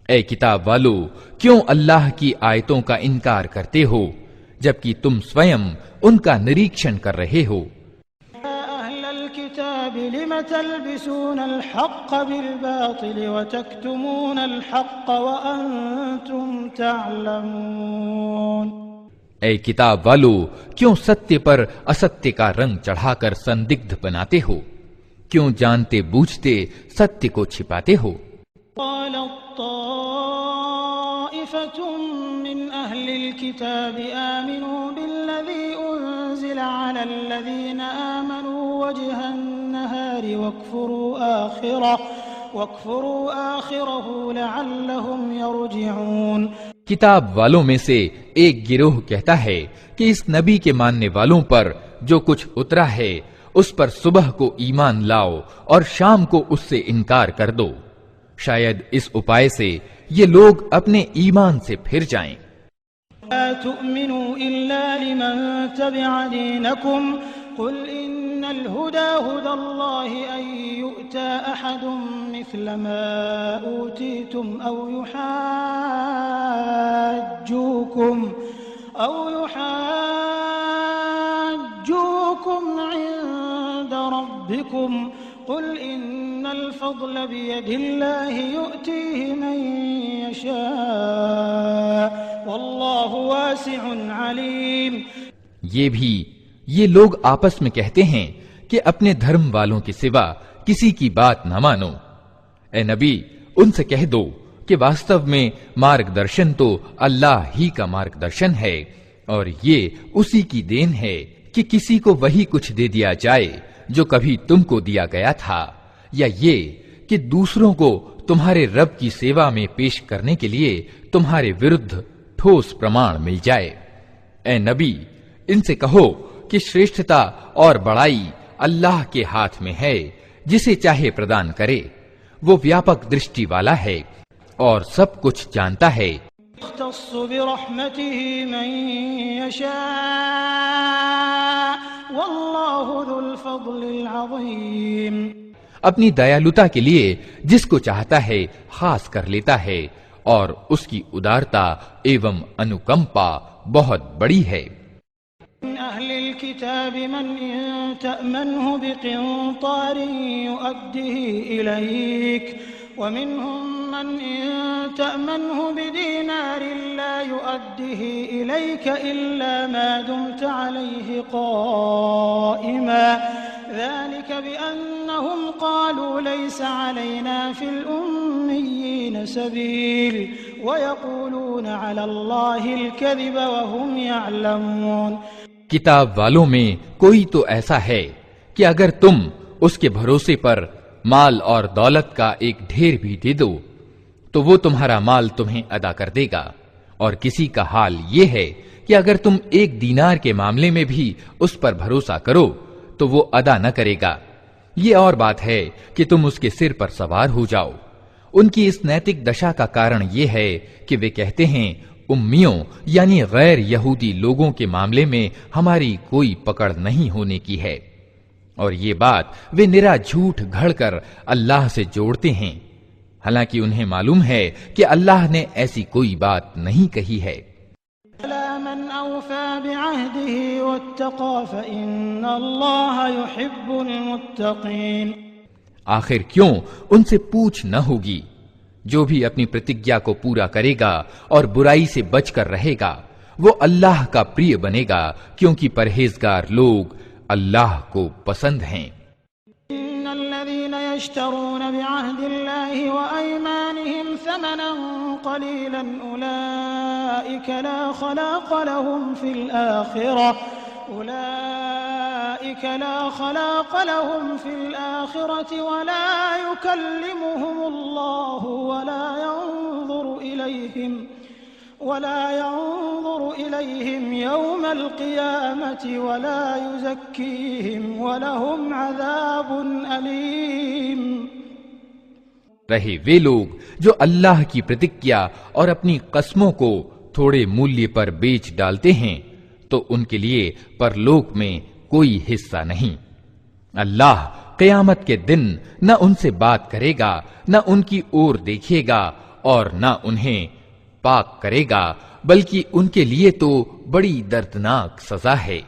اے کتاب والو، کیوں اللہ کی آیتوں کا انکار کرتے ہو جبکہ تم سوئم ان کا نریکشن کر رہے ہو؟ یا اہل الکتاب لم تلبسون الحق بالباطل وتکتمون الحق وانتم تعلمون۔ اے کتاب والو، کیوں ستیہ پر استیہ کا رنگ چڑھا کر سندگدھ بناتے ہو؟ کیوں جانتے بوجھتے ستیہ کو چھپاتے ہو؟ قال طائفة من أهل الكتاب آمنوا بالذي أنزل على الذين آمنوا وجه النهار واكفروا آخره لعلهم يرجعون۔ کتاب والوں میں سے ایک گروہ کہتا ہے کہ اس نبی کے ماننے والوں پر جو کچھ اترا ہے اس پر صبح کو ایمان لاؤ اور شام کو اس سے انکار کر دو، شاید اس اپائے سے یہ لوگ اپنے ایمان سے پھر جائیں۔ لا تؤمنوا إلا لمن تبع دينكم قل إن الهدى هدى الله أن يؤتى أحد مثل ما أوتيتم أو يحاجوكم عند ربكم قل إن الفضل بيد الله يؤتيه من يشاء والله واسع عليم۔ یہ لوگ آپس میں کہتے ہیں کہ اپنے دھرم والوں کے سوا کسی کی بات نہ مانو۔ اے نبی، ان سے کہہ دو کہ واستو میں مارگ درشن تو اللہ ہی کا مارگ درشن ہے، اور یہ اسی کی دین ہے کہ کسی کو وہی کچھ دے دیا جائے جو کبھی تم کو دیا گیا تھا، یا یہ کہ دوسروں کو تمہارے رب کی سیوا میں پیش کرنے کے لیے تمہارے ورد ٹھوس پرمان مل جائے۔ اے نبی، ان سے کہو کہ شریشٹتا اور بڑائی اللہ کے ہاتھ میں ہے، جسے چاہے پردان کرے، وہ ویاپک درشٹی والا ہے اور سب کچھ جانتا ہے۔ يختص برحمته من يشاء والله ذو الفضل العظيم۔ اپنی دیالوتا کے لیے جس کو چاہتا ہے خاص کر لیتا ہے، اور اس کی ادارتا ایوم انوکمپا بہت بڑی ہے۔ من أهل الكتاب من إن تأمنه بقنطار يؤده إليك ومنهم من إن تأمنه بدينار لا يؤده إليك إلا ما دمت عليه قائما ذلك بأنهم قالوا ليس علينا في الأميين سبيل ويقولون على الله الكذب وهم يعلمون۔ کتاب والوں میں کوئی تو ایسا ہے کہ اگر تم اس کے بھروسے پر مال اور دولت کا ایک ڈھیر بھی دے دو تو وہ تمہارا مال تمہیں ادا کر دے گا، اور کسی کا حال یہ ہے کہ اگر تم ایک دینار کے معاملے میں بھی اس پر بھروسہ کرو تو وہ ادا نہ کرے گا۔ یہ اور بات ہے کہ تم اس کے سر پر سوار ہو جاؤ۔ ان کی اس نیتک دشا کا کارن یہ ہے کہ وہ کہتے ہیں امیوں یعنی غیر یہودی لوگوں کے معاملے میں ہماری کوئی پکڑ نہیں ہونے کی ہے، اور یہ بات وہ نرا جھوٹ گھڑ کر اللہ سے جوڑتے ہیں، حالانکہ انہیں معلوم ہے کہ اللہ نے ایسی کوئی بات نہیں کہی ہے۔ من أوفى بعهده واتقى فإن الله يحب المتقين۔ آخر کیوں ان سے پوچھ نہ ہوگی؟ جو بھی اپنی پرتجھیا کو پورا کرے گا اور برائی سے بچ کر رہے گا، وہ اللہ کا پریہ بنے گا کیونکہ پرہیزگار لوگ اللہ کو پسند ہیں۔ إن الذين يشترون بعهد الله وأيمانهم ثمنا قليلا أولئك لا خلاق لهم في الآخرة ولا يكلمهم الله ولا ينظر إليهم يوم القيامة ولا يزكيهم ولهم عذاب أليم۔ رہے وہ لوگ جو اللہ کی پرتجھیا اور اپنی قسموں کو تھوڑے مولیے پر بیچ ڈالتے ہیں تو ان کے لیے پرلوک میں کوئی حصہ نہیں۔ اللہ قیامت کے دن نہ ان سے بات کرے گا، نہ ان کی اور دیکھے گا اور نہ انہیں پاک کرے گا، بلکہ ان کے لیے تو بڑی دردناک سزا ہے۔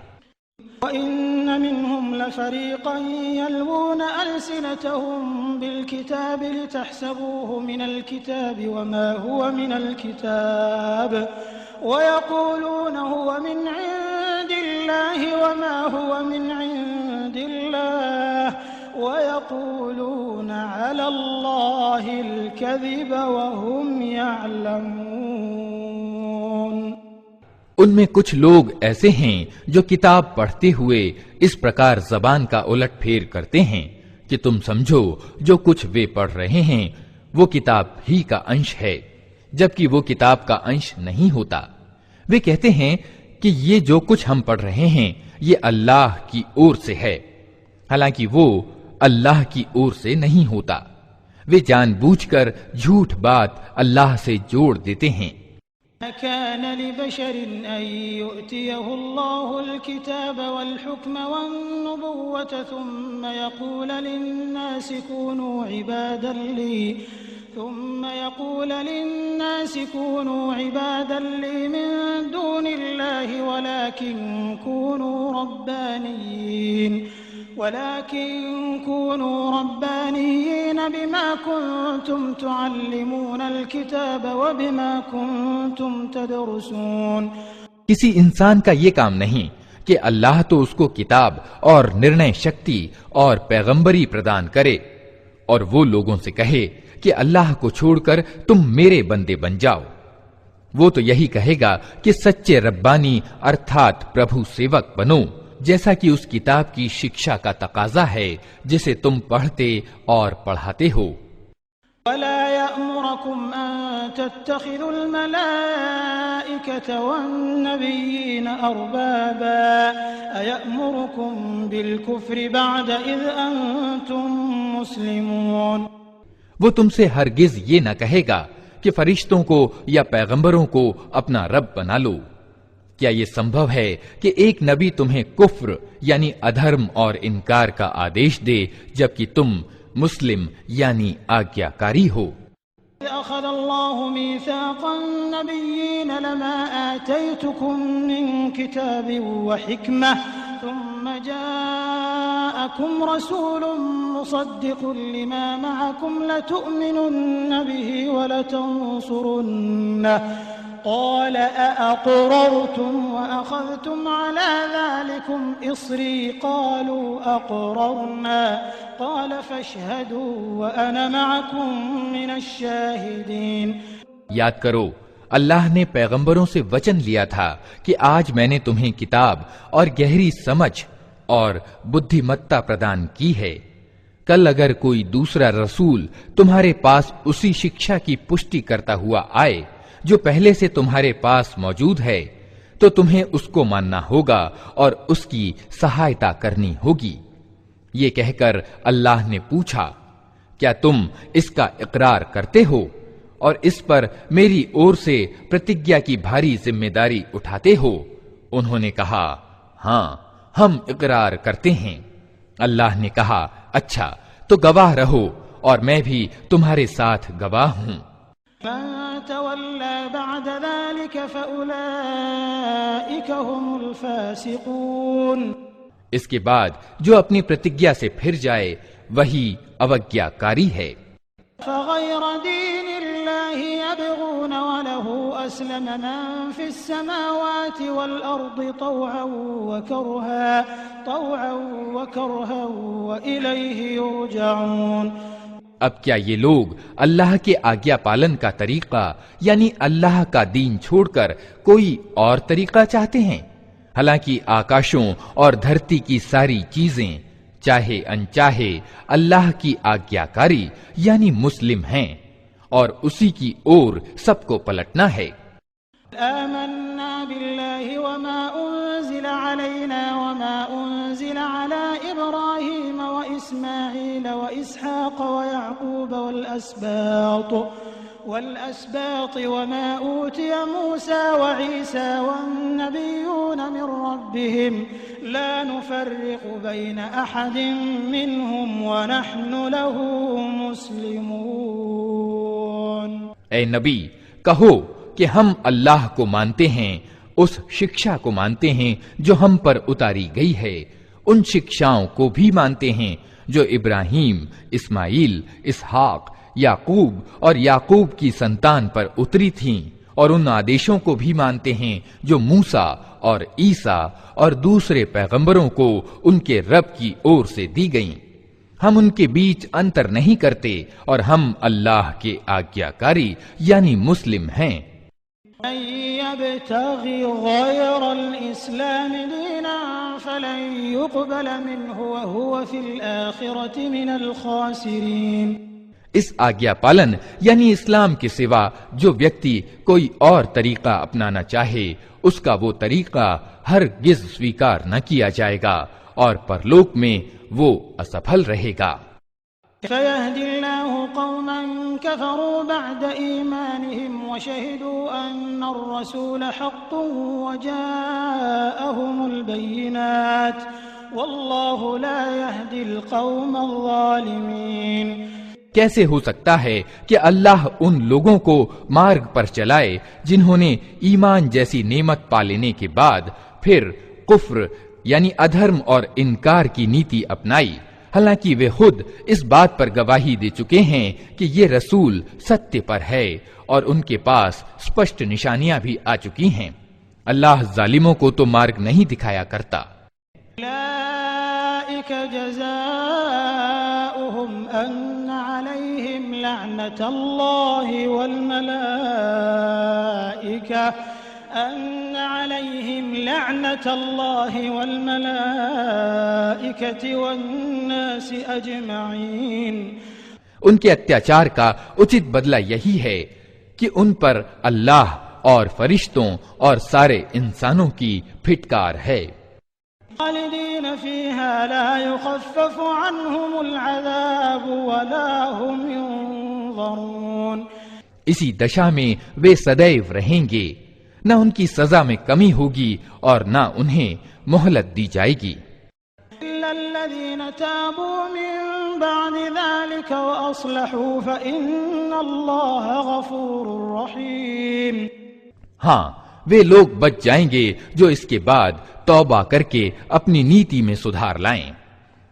وَإِنَّ مِنْهُمْ لَفَرِيقًا يَلْوُونَ أَلْسِنَتَهُمْ بِالْكِتَابِ لِتَحْسَبُوهُ مِنَ الْكِتَابِ وَمَا هُوَ مِنَ الْكِتَابِ وَيَقُولُونَ هُوَ مِنْ عِنْدِ اللَّهِ وَمَا هُوَ مِنْ عِنْدِ اللَّهِ وَيَقُولُونَ عَلَى اللَّهِ الْكَذِبَ وَهُمْ يَعْلَمُونَ۔ ان میں کچھ لوگ ایسے ہیں جو کتاب پڑھتے ہوئے اس پرکار زبان کا الٹ پھیر کرتے ہیں کہ تم سمجھو جو کچھ وہ پڑھ رہے ہیں وہ کتاب ہی کا انش ہے، جبکہ وہ کتاب کا انش نہیں ہوتا۔ وہ کہتے ہیں کہ یہ جو کچھ ہم پڑھ رہے ہیں یہ اللہ کی اور سے ہے، حالانکہ وہ اللہ کی اور سے نہیں ہوتا۔ وہ جان بوجھ کر جھوٹ بات اللہ سے جوڑ دیتے ہیں۔ كان لبشر أن يؤتيه الله الكتاب والحكم والنبوة ثم يقول للناس كونوا عبادا لي من دون الله ولكن كونوا ربانيين بما كنتم تعلمون الكتاب وبما كنتم تدرسون۔ کسی انسان کا یہ کام نہیں کہ اللہ تو اس کو کتاب اور نرنے شکتی اور پیغمبری پردان کرے اور وہ لوگوں سے کہے کہ اللہ کو چھوڑ کر تم میرے بندے بن جاؤ۔ وہ تو یہی کہے گا کہ سچے ربانی ارتھات پربھو سیوک بنو، جیسا کہ اس کتاب کی شکشا کا تقاضا ہے جسے تم پڑھتے اور پڑھاتے ہو۔ وَلَا يَأْمُرَكُمْ أَن تَتَّخِذُوا الْمَلَائِكَةَ وَالنَّبِيِّينَ أَرْبَابًا أَيَأْمُرُكُمْ بِالْكُفْرِ بَعْدَ إِذْ أَنْتُمْ مُسْلِمُونَ۔ وہ تم سے ہرگز یہ نہ کہے گا کہ فرشتوں کو یا پیغمبروں کو اپنا رب بنا لو۔ کیا یہ سمبھو ہے کہ ایک نبی تمہیں کفر یعنی ادھرم اور انکار کا آدیش دے جبکہ تم مسلم یعنی آگیاکاری ہو؟ أخذ الله ميثاق النبيين لما آتيتكم من كتاب وحكمة ثم جاءكم رسول مصدق لما معكم لتؤمنن به ولتنصرنه قال أأقررتم وأخذتم على ذلكم إصري قالوا أقررنا قال فاشهدوا وأنا معكم من الشاهدين۔ یاد کرو اللہ نے پیغمبروں سے وچن لیا تھا کہ آج میں نے تمہیں کتاب اور گہری سمجھ اور بدھی متا پردان کی ہے، کل اگر کوئی دوسرا رسول تمہارے پاس اسی شکشا کی پشٹی کرتا ہوا آئے جو پہلے سے تمہارے پاس موجود ہے تو تمہیں اس کو ماننا ہوگا اور اس کی سہایتا کرنی ہوگی۔ یہ کہہ کر اللہ نے پوچھا کیا تم اس کا اقرار کرتے ہو اور اس پر میری اور سے پرتجھیا کی بھاری ذمہ داری اٹھاتے ہو؟ انہوں نے کہا ہاں ہم اقرار کرتے ہیں۔ اللہ نے کہا اچھا تو گواہ رہو اور میں بھی تمہارے ساتھ گواہ ہوں۔ تولى بعد ذلك فأولئك هم الفاسقون۔ اس کے بعد جو اپنی پرتجھیا سے پھر جائے وہی اوگیاکاری ہے۔ فغير دين الله يبغون وله أسلم من في السماوات والأرض طوعا وكرها وإليه يرجعون۔ اب کیا یہ لوگ اللہ کے آگیا پالن کا طریقہ یعنی اللہ کا دین چھوڑ کر کوئی اور طریقہ چاہتے ہیں؟ حالانکہ آکاشوں اور دھرتی کی ساری چیزیں چاہے انچاہے اللہ کی آگیاکاری یعنی مسلم ہیں اور اسی کی اور سب کو پلٹنا ہے۔ آمنا بالله وما أنزل علينا وما أنزل على إبراهيم وإسماعيل وإسحاق ويعقوب والأسباط وما أوتي موسى وعيسى والنبيون من ربهم لا نفرق بين أحد منهم ونحن له مسلمون۔ اے نبی کہو کہ ہم اللہ کو مانتے ہیں، اس شکشا کو مانتے ہیں جو ہم پر اتاری گئی ہے، ان شکشاؤں کو بھی مانتے ہیں جو ابراہیم، اسماعیل، اسحاق، یعقوب اور یعقوب کی سنتان پر اتری تھیں، اور ان آدیشوں کو بھی مانتے ہیں جو موسیٰ اور عیسیٰ اور دوسرے پیغمبروں کو ان کے رب کی اور سے دی گئیں۔ ہم ان کے بیچ انتر نہیں کرتے اور ہم اللہ کے آگیاکاری یعنی مسلم ہیں۔ من يبتغي غير الإسلام دينا فلن يقبل منه وهو في الآخرة من الخاسرين۔ اس آگیا پالن یعنی اسلام کے سوا جو ویکتی کوئی اور طریقہ اپنانا چاہے اس کا وہ طریقہ ہرگز سویکار نہ کیا جائے گا اور پرلوک میں وہ اسفل رہے گا۔ فيهدي الله قوما كفروا بعد إيمانهم وشهدوا أن الرسول حق وجاءهم البينات والله لا يهدي القوم الظالمين۔ کیسے ہو سکتا ہے کہ اللہ ان لوگوں کو مارگ پر چلائے جنہوں نے ایمان جیسی نعمت پا لینے کے بعد پھر کفر یعنی ادھرم اور انکار کی نیتی اپنائی، حالانکہ وہ خود اس بات پر گواہی دے چکے ہیں کہ یہ رسول ستیہ پر ہے اور ان کے پاس اسپشٹ نشانیاں بھی آ چکی ہیں۔ اللہ ظالموں کو تو مارگ نہیں دکھایا کرتا۔ أولئك جزاؤهم أن عليهم لعنة الله والملائكة والناس أجمعين۔ ان کے اتیاچار کا اچت بدلہ یہی ہے کہ ان پر اللہ اور فرشتوں اور سارے انسانوں کی پھٹکار ہے۔ خالدین فیہا لا یخفف عنہم العذاب ولا هم ينظرون۔ اسی دشا میں وہ سدیو رہیں گے، نہ ان کی سزا میں کمی ہوگی اور نہ انہیں مہلت دی جائے گی۔ إلا الذين تابوا من بعد ذلك وأصلحوا فإن الله غفور رحيم۔ ہاں وہ لوگ بچ جائیں گے جو اس کے بعد توبہ کر کے اپنی نیتی میں سدھار لائیں۔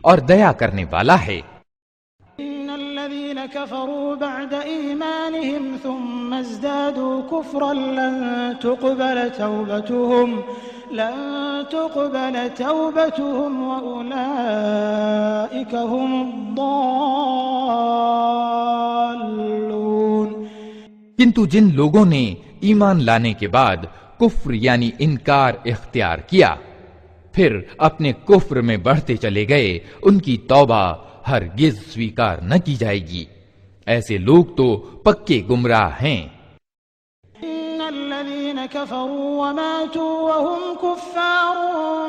اور دیا کرنے والا ہے۔ إن الذين كفروا بعد إيمانهم ثم ازدادوا كفرا لن تقبل توبتهم وأولئك هم الضالون۔ کنتو جن لوگوں نے ایمان لانے کے بعد کفر یعنی انکار اختیار کیا پھر اپنے کفر میں بڑھتے چلے گئے، ان کی توبہ ہرگز سویکار نہ کی جائے گی۔ ایسے لوگ تو پکے گمراہ ہیں۔ ان الذين كفروا وماتوا وهم كفار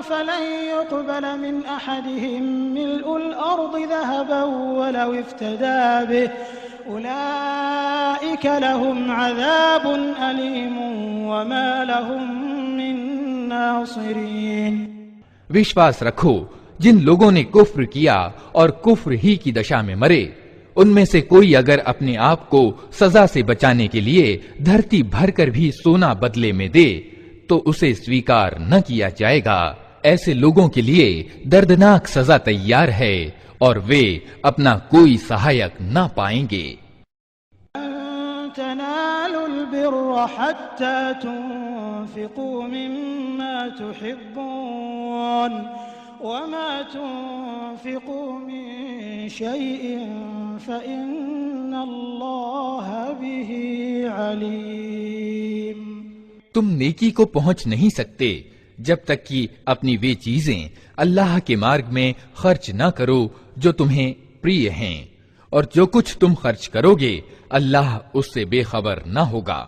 فلن يقبل من احدهم ملء الارض ذهبا ولو افتدى به اولئك لهم عذاب اليم وما لهم من ناصرين۔ وشواس رکھو جن لوگوں نے کفر کیا اور کفر ہی کی دشا میں مرے، ان میں سے کوئی اگر اپنے آپ کو سزا سے بچانے کے لیے دھرتی بھر کر بھی سونا بدلے میں دے تو اسے سویکار نہ کیا جائے گا۔ ایسے لوگوں کے لیے دردناک سزا تیار ہے اور وہ اپنا کوئی سہایک نہ پائیں گے۔ تنالوا البر حتى تنفقوا مما تحبون وما تنفقوا من شيء فإن الله به عليم۔ تم نیکی کو پہنچ نہیں سکتے جب تک کہ اپنی وہ چیزیں اللہ کے مارگ میں خرچ نہ کرو جو تمہیں پریہ ہیں، اور جو کچھ تم خرچ کرو گے اللہ اس سے بے خبر نہ ہوگا۔